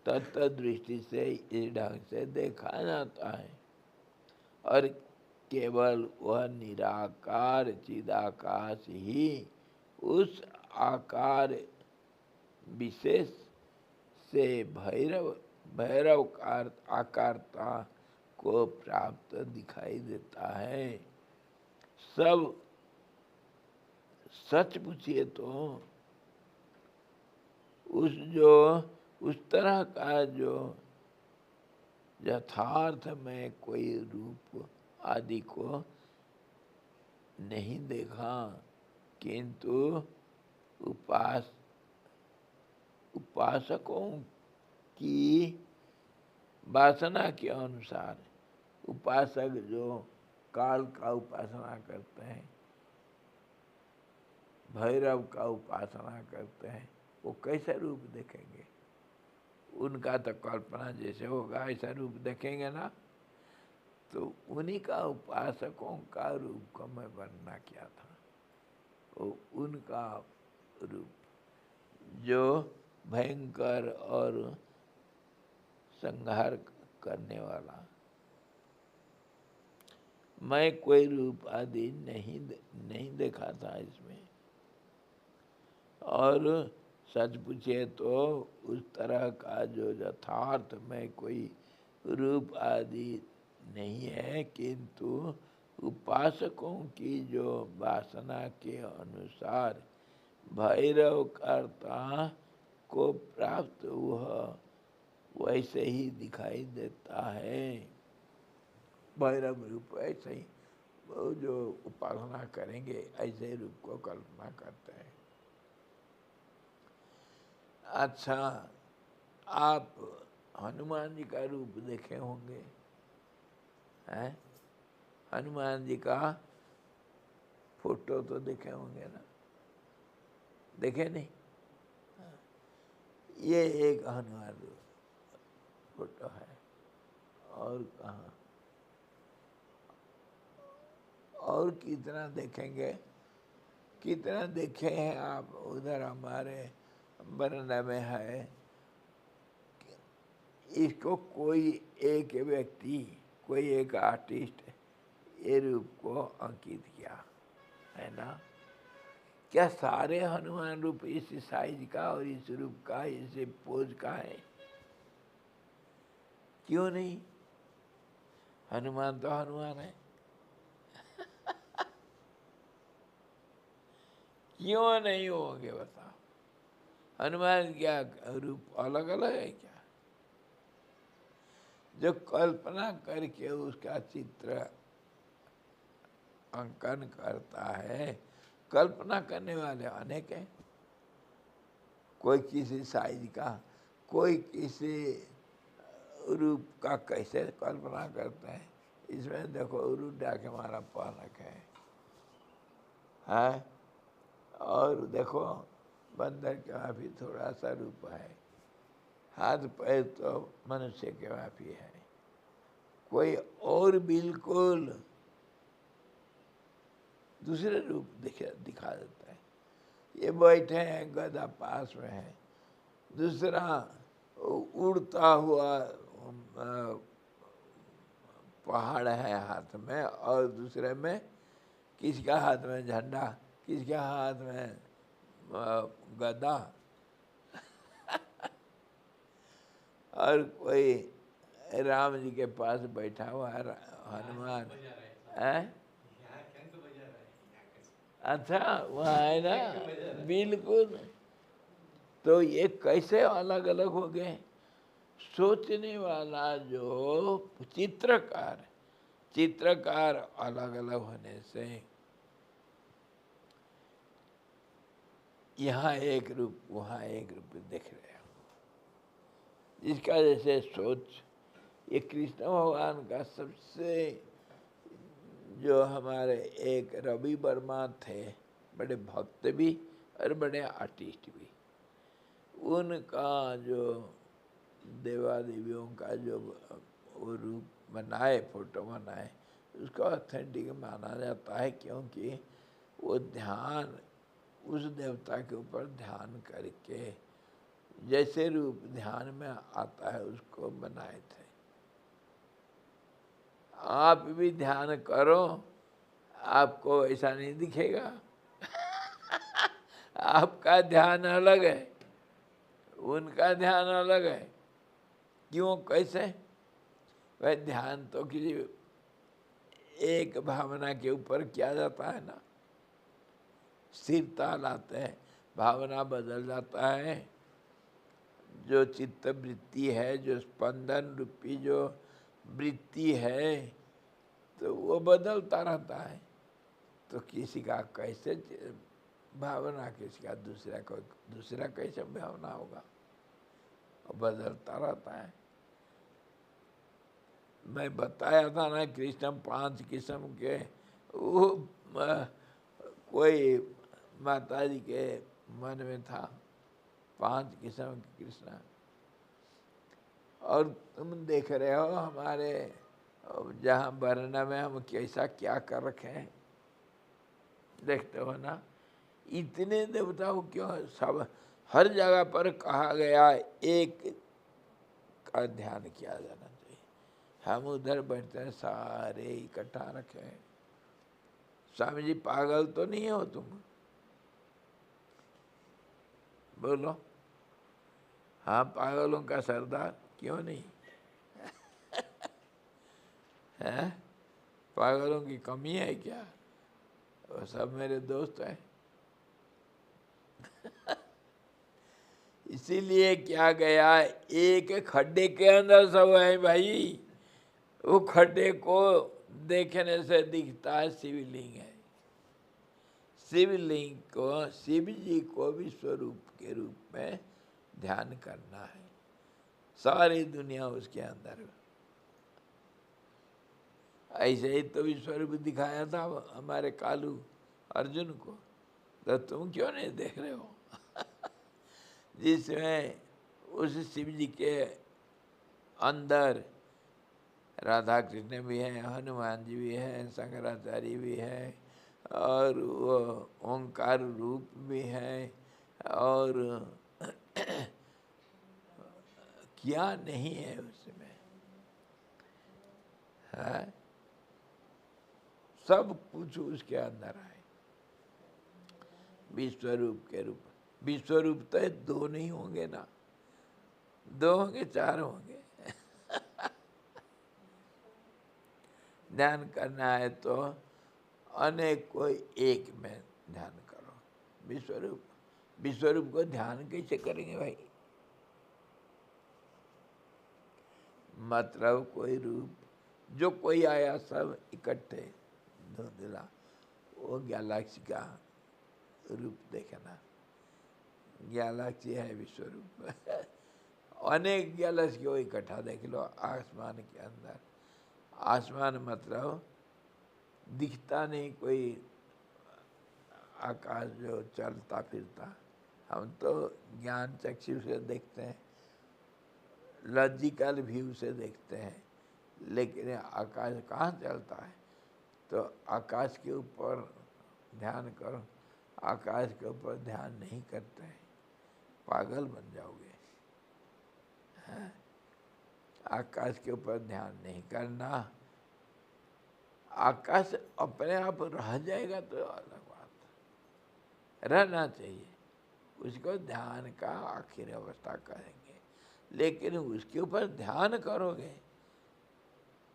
तत्व दृष्टि से इस ढंग से देखा जाता है, और केवल वह निराकार चिदाकाश ही उस आकार विशेष से भैरव आकारता को प्राप्त दिखाई देता है। सब सच पूछिए तो उस तरह का जो यथार्थ में कोई रूप आदि को नहीं देखा, किंतु उपासकों की वासना के अनुसार, उपासक जो काल का उपासना करते हैं, भैरव का उपासना करते हैं, वो कैसा रूप देखेंगे। उनका तो कल्पना जैसे होगा ऐसा रूप देखेंगे ना, तो उन्हीं का उपासकों का रूप को मैं वर्णना किया था। वो उनका रूप जो भयंकर और संहार करने वाला, मैं कोई रूप आदि नहीं देखा था इसमें। और सच पूछे तो उस तरह का जो यथार्थ में कोई रूप आदि नहीं है, किंतु उपासकों की जो वासना के अनुसार भैरव कर्ता को प्राप्त हुआ वैसे ही दिखाई देता है। भैरव रूप ऐसे ही वो जो उपासना करेंगे ऐसे रूप को कल्पना करते हैं। अच्छा, आप हनुमान जी का रूप देखे होंगे, हैं? हनुमान जी का फोटो तो देखे होंगे ना, देखे नहीं? ये एक हनुमान फोटो है, और कहाँ और कितना देखेंगे, कितना देखे हैं आप। उधर हमारे बरना में है, इसको कोई एक व्यक्ति कोई एक आर्टिस्ट ये रूप को अंकित किया है ना। क्या सारे हनुमान रूप इस साइज का और इस रूप का इस पोज का है? क्यों नहीं? हनुमान तो हनुमान है। क्यों नहीं होंगे बताओ? हनुमान क्या रूप अलग अलग है क्या? जो कल्पना करके उसका चित्र अंकन करता है, कल्पना करने वाले अनेक हैं। कोई किसी साइज का, कोई किसी रूप का कैसे कल्पना करते हैं। इसमें देखो रुड्डा के हमारा पालक है और देखो बंदर के वहाँ भी थोड़ा सा रूप है, हाथ पैर तो मनुष्य के वहाँ भी है, कोई और बिल्कुल दूसरे रूप दिखा देता है। ये बैठे हैं, गधा पास में है, दूसरा उड़ता हुआ पहाड़ है हाथ में, और दूसरे में किसका हाथ में झंडा, किसका हाथ में गदा और कोई राम जी के पास बैठा हुआ है हनुमान है। अच्छा वहाँ है ना, बिल्कुल। तो ये कैसे अलग अलग हो गए? सोचने वाला जो चित्रकार अलग अलग होने से यहाँ एक रूप वहाँ एक रूप देख रहे हो। इसका जैसे सोच, ये कृष्ण भगवान का सबसे जो हमारे एक रवि वर्मा थे, बड़े भक्त भी और बड़े आर्टिस्ट भी, उनका जो देवा देवियों का जो वो रूप बनाए, फोटो बनाए, उसका ऑथेंटिक माना जाता है, क्योंकि वो ध्यान उस देवता के ऊपर ध्यान करके जैसे रूप ध्यान में आता है उसको बनाए थे। आप भी ध्यान करो, आपको ऐसा नहीं दिखेगा। आपका ध्यान अलग है, उनका ध्यान अलग है। क्यों, कैसे? वह ध्यान तो किसी एक भावना के ऊपर किया जाता है ना, स्थिरता लाते हैं, भावना बदल जाता है। जो चित्त वृत्ति है, जो स्पंदन रूपी जो वृत्ति है, तो वो बदलता रहता है। तो किसी का कैसे भावना, किसी का दूसरा कैसे भावना होगा, बदलता रहता है। मैं बताया था ना, कृष्ण 5 किस्म के, वो कोई माता जी के मन में था 5 किस्म के कृष्ण। और तुम देख रहे हो हमारे जहाँ वर्णन में हम कैसा क्या कर रखे हैं, देखते हो ना। इतने देवताओं क्यों, सब हर जगह पर कहा गया एक का ध्यान किया जाना चाहिए। हम उधर बैठते हैं, सारे इकट्ठा रखे हैं। स्वामी जी पागल तो नहीं हो तुम? बोलो। हाँ, पागलों का सरदार क्यों नहीं है? पागलों की कमी है क्या? वो सब मेरे दोस्त हैं। इसीलिए क्या गया, एक खड्डे के अंदर सब है भाई। वो खड्डे को देखने से दिखता है शिवलिंग है। शिवलिंग को, शिव जी को भी स्वरूप के रूप में ध्यान करना है। सारी दुनिया उसके अंदर। ऐसे ही तो विश्वरूप दिखाया था हमारे कालू अर्जुन को, तो तुम क्यों नहीं देख रहे हो? जिसमें उस शिव जी के अंदर राधा कृष्ण भी हैं, हनुमान जी भी हैं, शंकराचार्य भी हैं, और वो ओंकार रूप भी है, और क्या नहीं है उसमें। है, सब कुछ उसके अंदर है। विश्वरूप के रूप, विश्वरूप तो दो नहीं होंगे ना, दो होंगे चार होंगे। ध्यान करना है तो अनेक कोई एक में ध्यान करो। विश्वरूप, विश्वरूप को ध्यान कैसे करेंगे भाई? मतलब कोई रूप जो कोई आया सब इकट्ठे धुंधला, वो गैलेक्सी का रूप देखना, गैलेक्सी है विश्वरूप। अनेक गैलेक्सी को इकट्ठा देख लो आसमान के अंदर। आसमान मतलब दिखता नहीं कोई आकाश जो चलता फिरता, हम तो ज्ञान चक्षु से देखते हैं, लॉजिकल व्यू से देखते हैं, लेकिन आकाश कहाँ चलता है? तो आकाश के ऊपर ध्यान करो, आकाश के ऊपर ध्यान नहीं करते हैं, पागल बन जाओगे। हैं? आकाश के ऊपर ध्यान नहीं करना, आकाश अपने आप रह जाएगा तो अलग बात, रहना चाहिए, उसको ध्यान का आखिरी अवस्था कहेंगे। लेकिन उसके ऊपर ध्यान करोगे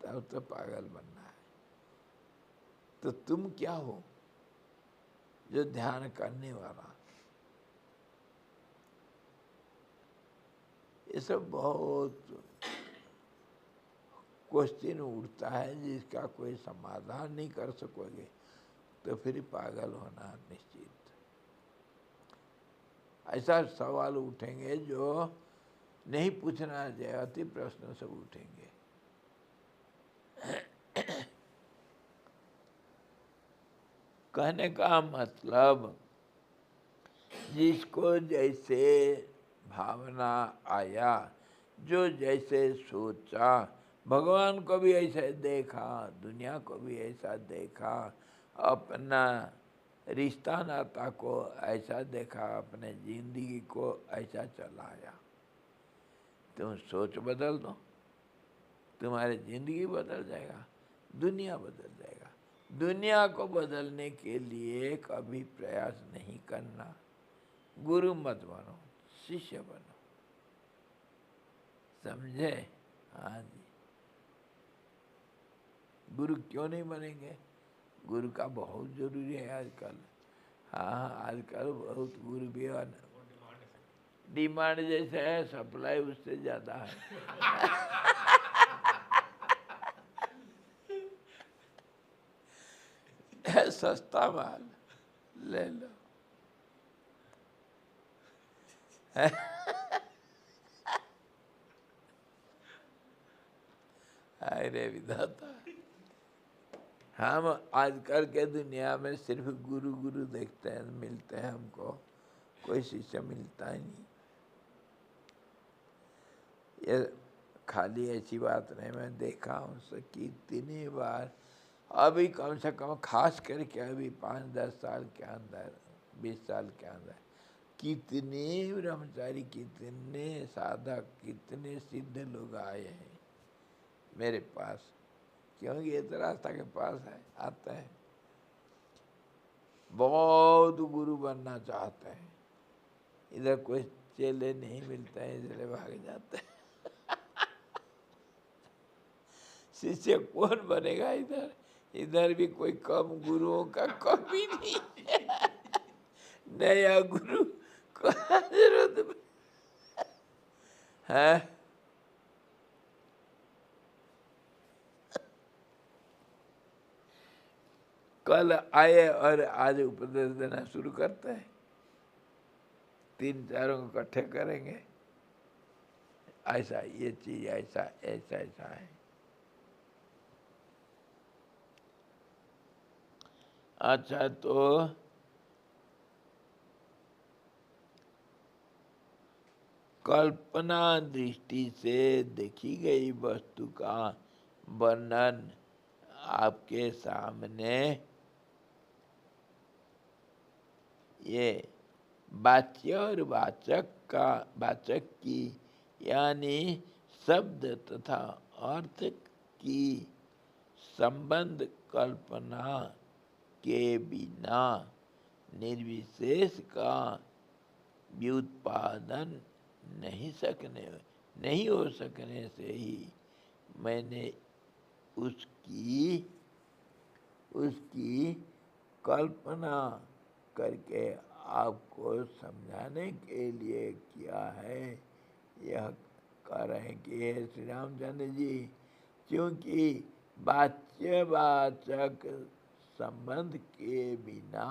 तब तो पागल बनना है। तो तुम क्या हो जो ध्यान करने वाला? ये सब बहुत क्वेश्चन उठता है जिसका कोई समाधान नहीं कर सकोगे तो फिर पागल होना निश्चित। ऐसा सवाल उठेंगे जो नहीं पूछना चाहिए, अति प्रश्न सब उठेंगे। कहने का मतलब जिसको जैसे भावना आया, जो जैसे सोचा, भगवान को भी ऐसे देखा, दुनिया को भी ऐसा देखा, अपना रिश्ता नाता को ऐसा देखा, अपने जिंदगी को ऐसा चलाया। तुम सोच बदल दो, तुम्हारी जिंदगी बदल जाएगा, दुनिया बदल जाएगा। दुनिया को बदलने के लिए कभी प्रयास नहीं करना। गुरु मत बनो, शिष्य बनो, समझे? हाँ जी। गुरु क्यों नहीं बनेंगे? गुरु का बहुत जरूरी है आजकल। हाँ, आजकल बहुत गुरु भी है, डिमांड जैसे है, सप्लाई उससे ज़्यादा है। सस्ता माल ले लो। अरे विधाता, हम आजकल के दुनिया में सिर्फ गुरु गुरु देखते हैं, मिलते हैं हमको, कोई शिष्य मिलता ही नहीं। ये खाली ऐसी बात नहीं, मैं देखा हूँ कितनी बार, अभी कम से कम खास करके अभी 5-10 साल के अंदर, 20 साल के अंदर, कितने ब्रह्मचारी, कितने साधक, कितने सिद्ध लोग आए हैं मेरे पास, क्योंकि ये तो रास्ता के पास है, आते हैं, बहुत गुरु बनना चाहते हैं, इधर कोई चेले नहीं मिलते हैं, इसलिए भाग जाते हैं। शिष्य कौन बनेगा इधर? इधर भी कोई कम गुरुओं का कमी नहीं है। नया गुरु को जरूरत है। कल आए और आज उपदेश देना शुरू करते हैं, 3-4 को इकट्ठे करेंगे, ऐसा ये चीज ऐसा ऐसा ऐसा है। अच्छा, तो कल्पना दृष्टि से देखी गई वस्तु का वर्णन आपके सामने ये वाच्य और वाचक की यानी शब्द तथा अर्थ की संबंध कल्पना के बिना निर्विशेष का व्युत्पादन नहीं हो सकने से ही मैंने उसकी कल्पना करके आपको समझाने के लिए किया है। यह कह रहे हैं कि हे श्री रामचंद्र जी, क्योंकि वाच्यवाचक संबंध के बिना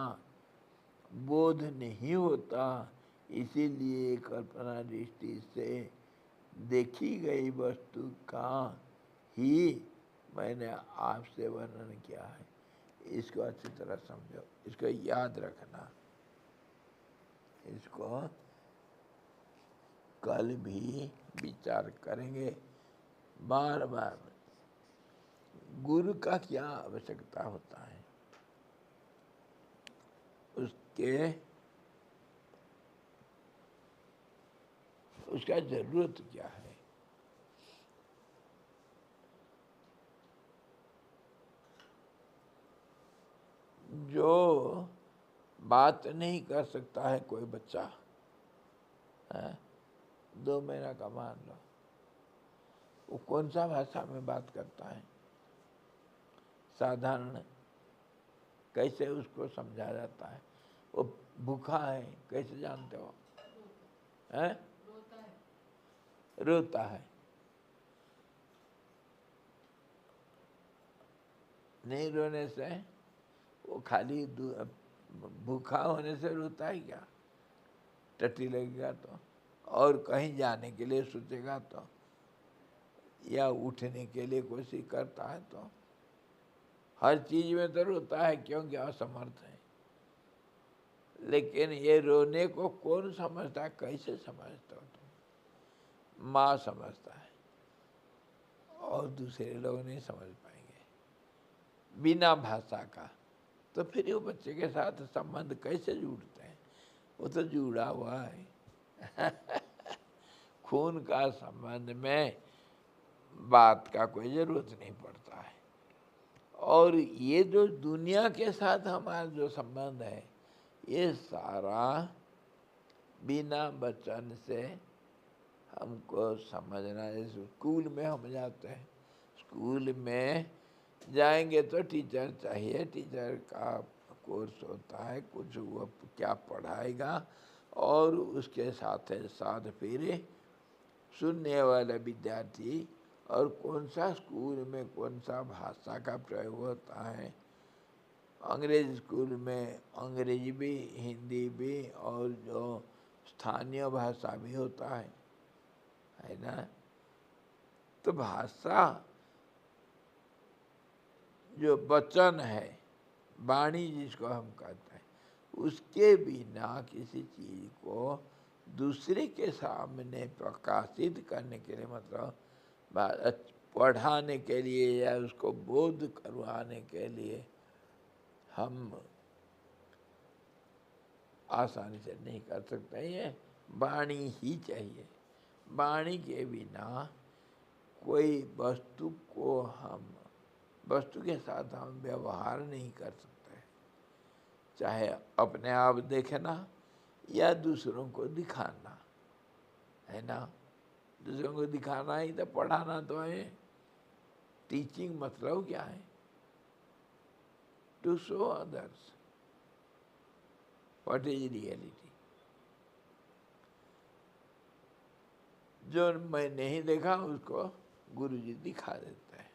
बोध नहीं होता, इसीलिए कल्पना दृष्टि से देखी गई वस्तु का ही मैंने आपसे वर्णन किया है। इसको अच्छी तरह समझो, इसको याद रखना। इसको कल भी विचार करेंगे बार बार। गुरु का क्या आवश्यकता होता है, उसका जरूरत क्या है। जो बात नहीं कर सकता है कोई बच्चा, 2 महीना का मान लो, वो कौन सा भाषा में बात करता है? साधारण कैसे उसको समझा जाता है? वो भूखा है कैसे जानते हो? रोता है। नहीं रोने से, वो खाली भूखा होने से रोता है क्या? टट्टी लगेगा तो, और कहीं जाने के लिए सोचेगा तो, या उठने के लिए कोशिश करता है तो, हर चीज में तो रोता है क्योंकि असमर्थ है। लेकिन ये रोने को कौन समझता है? कैसे समझता हो तुम? माँ समझता है और दूसरे लोग नहीं समझ पाएंगे बिना भाषा का। तो फिर वो बच्चे के साथ संबंध कैसे जुड़ते हैं? वो तो जुड़ा हुआ है खून का संबंध में बात का कोई जरूरत नहीं पड़ता है। और ये जो दुनिया के साथ हमारा जो संबंध है, ये सारा बिना वचन से हमको समझना है। स्कूल में हम जाते हैं, स्कूल में जाएंगे तो टीचर चाहिए, टीचर का कोर्स होता है, कुछ वो क्या पढ़ाएगा, और उसके साथ साथ फिर सुनने वाला विद्यार्थी, और कौन सा स्कूल में कौन सा भाषा का प्रयोग होता है। अंग्रेज स्कूल में अंग्रेजी भी, हिंदी भी, और जो स्थानीय भाषा भी होता है ना। तो भाषा जो वचन है, वाणी जिसको हम कहते हैं, उसके बिना किसी चीज को दूसरे के सामने प्रकाशित करने के लिए, मतलब पढ़ाने के लिए या उसको बोध करवाने के लिए हम आसानी से नहीं कर सकते। ये वाणी ही चाहिए। वाणी के बिना कोई वस्तु के साथ हम व्यवहार नहीं कर सकते, चाहे अपने आप देखना या दूसरों को दिखाना, है ना। दूसरों को दिखाना ही तो पढ़ाना तो है। टीचिंग मतलब क्या है? To show others what is reality. जो मैं नहीं देखा उसको गुरुजी दिखा देते हैं।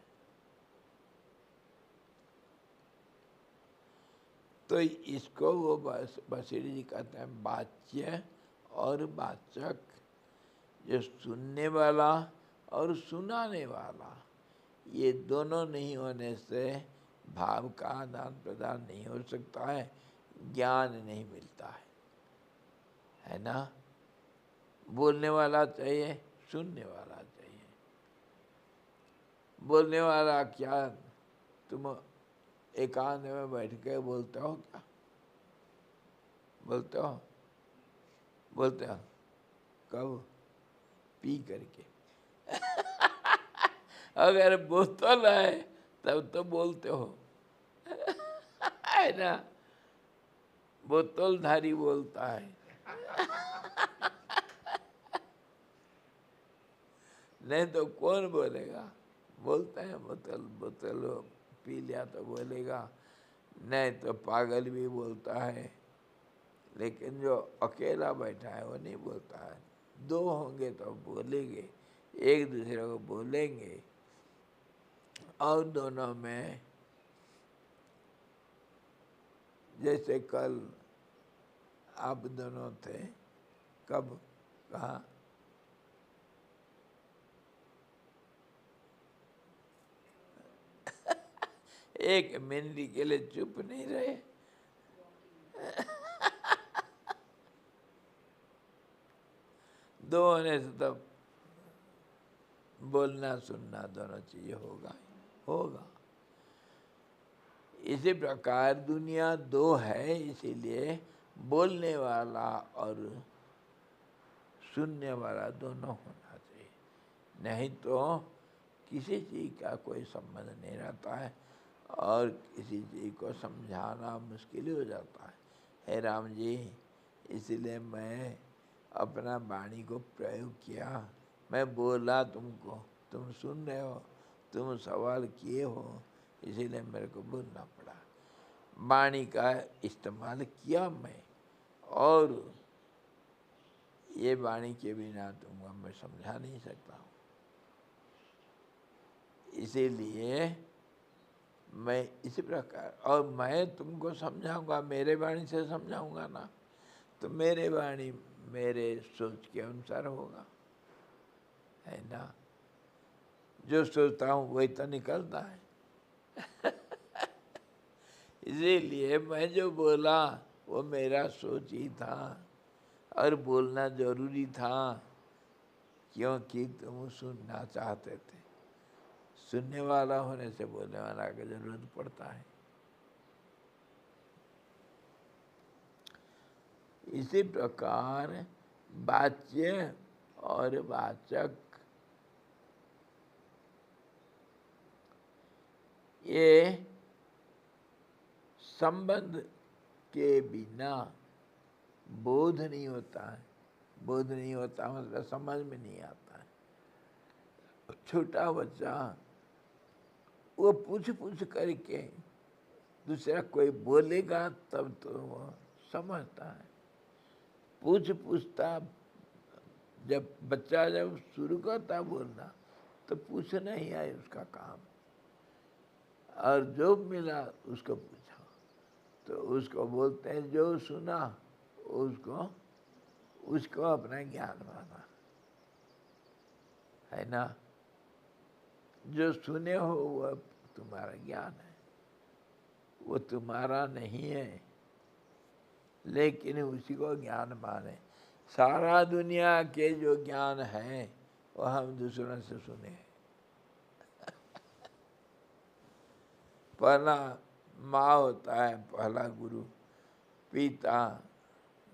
तो इसको वो बसीरी जी कहते हैं वाच्य और वाचक। जो सुनने वाला और सुनाने वाला, ये दोनों नहीं होने से भाव का आदान प्रदान नहीं हो सकता है, ज्ञान नहीं मिलता है ना। बोलने वाला चाहिए, सुनने वाला चाहिए। बोलने वाला क्या तुम एकांत में बैठ के बोलते हो क्या? बोलते हो? बोलते हो कब? पी करके अगर बोतल है तब तो बोलते हो है ना, बोतलधारी बोलता है। नहीं तो कौन बोलेगा? बोलते हैं बोतल बोतल पी लिया तो बोलेगा, नहीं तो पागल भी बोलता है। लेकिन जो अकेला बैठा है वो नहीं बोलता है। दो होंगे तो बोलेंगे, एक दूसरे को बोलेंगे, और दोनों में जैसे कल आप दोनों थे, कब, कहाँ? एक मिनट के लिए चुप नहीं रहे। दो होने से तब बोलना सुनना दोनों चीजें होगा होगा। इसी प्रकार दुनिया दो है, इसीलिए बोलने वाला और सुनने वाला दोनों होना चाहिए, नहीं तो किसी चीज का कोई संबंध नहीं रहता है और किसी चीज को समझाना मुश्किल हो जाता है। हे राम जी, इसलिए मैं अपना वाणी को प्रयोग किया। मैं बोला तुमको, तुम सुन रहे हो, तुम सवाल किए हो, इसीलिए मेरे को बोलना पड़ा। वाणी का इस्तेमाल किया मैं, और ये वाणी के बिना तुमको मैं समझा नहीं सकता हूँ। इसीलिए मैं इसी प्रकार, और मैं तुमको समझाऊंगा, मेरे वाणी से समझाऊंगा ना, तो मेरे वाणी मेरे सोच के अनुसार होगा, है ना। जो सोचता हूँ वही तो निकलता है। इसीलिए मैं जो बोला वो मेरा सोच ही था, और बोलना जरूरी था, क्योंकि तुम सुनना चाहते थे। सुनने वाला होने से बोलने वाला की जरूरत पड़ता है। इसी प्रकार वाच्य और वाचक, ये संबंध के बिना बोध नहीं होता है। बोध नहीं होता मतलब समझ में नहीं आता है। छोटा बच्चा वो पूछ पूछ करके दूसरा कोई बोलेगा तब तो वो समझता है। पूछता, जब बच्चा जब शुरू करता बोलना तो पूछना ही है उसका काम, और जो मिला उसको पूछा, तो उसको बोलते हैं जो सुना उसको अपना ज्ञान माना, है ना। जो सुने हो वह तुम्हारा ज्ञान है, वो तुम्हारा नहीं है, लेकिन उसी को ज्ञान माने। सारा दुनिया के जो ज्ञान है वो हम दूसरों से सुने हैं। पहला माँ होता है पहला गुरु, पिता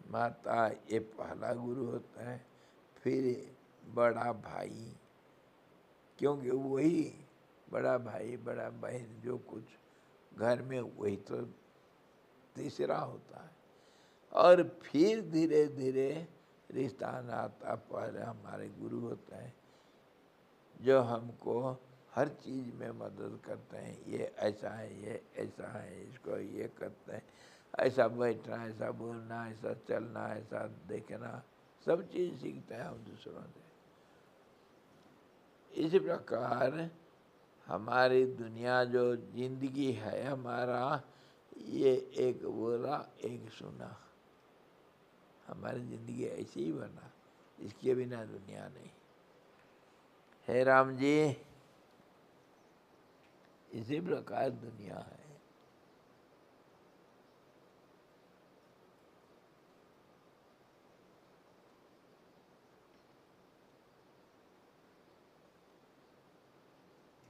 माता ये पहला गुरु होता है, फिर बड़ा भाई, क्योंकि वही बड़ा भाई बड़ा बहन जो कुछ घर में वही तो तीसरा होता है, और फिर धीरे धीरे रिश्ता नाता पहले हमारे गुरु होते हैं, जो हमको हर चीज़ में मदद करते हैं। ये ऐसा है, ये ऐसा है, इसको ये करते हैं, ऐसा बैठना, ऐसा बोलना, ऐसा चलना, ऐसा देखना, सब चीज़ सीखते हैं हम दूसरों से। इसी प्रकार हमारी दुनिया जो जिंदगी है हमारा, ये एक बोला एक सुना, हमारी जिंदगी ऐसे ही बना, इसके बिना दुनिया नहीं। हे राम जी, इसी प्रकार दुनिया है।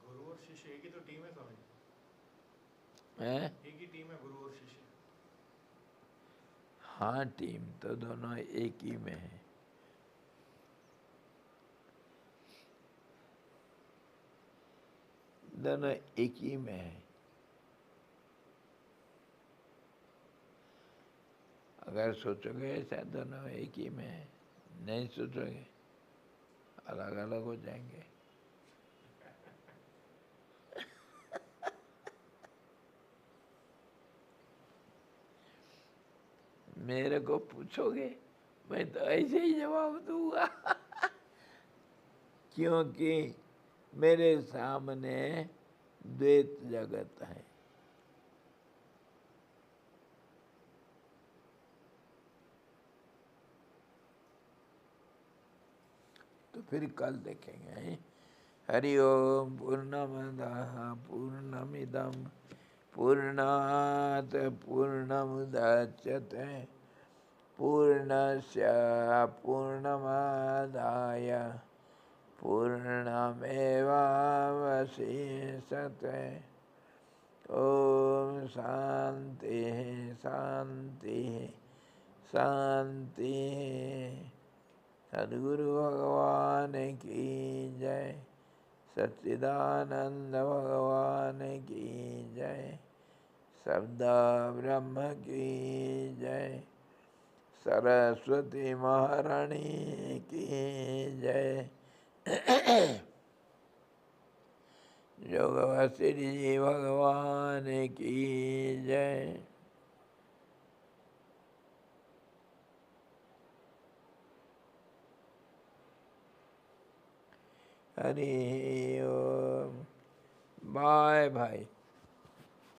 गुरु और शिष्य एक ही तो टीम है स्वामी, हैं? एक ही टीम है गुरु और शिष्य। हाँ, टीम तो दोनों एक ही में है। दोनों एक ही में है। अगर सोचोगे ऐसा दोनों एक ही में है, नहीं सोचोगे अलग अलग हो जाएंगे। मेरे को पूछोगे मैं तो ऐसे ही जवाब दूंगा क्योंकि मेरे सामने द्वैत जगत है। तो फिर कल देखेंगे। हरि ओम पूर्णमदः पूर्णमिदं पूर्णात् पूर्णमुदच्यते पूर्णस्य पूर्णमादाय पूर्णमेवावशिष्यते। ओम शांति शांति शांति। सद्गुरु भगवान की जय, सच्चिदानंद भगवान की जय, सबदा ब्रह्म की जय, सरस्वती महारानी की जय, योगवशिष्ठ जी भगवान की जय। हरि ओम। बाय भाई।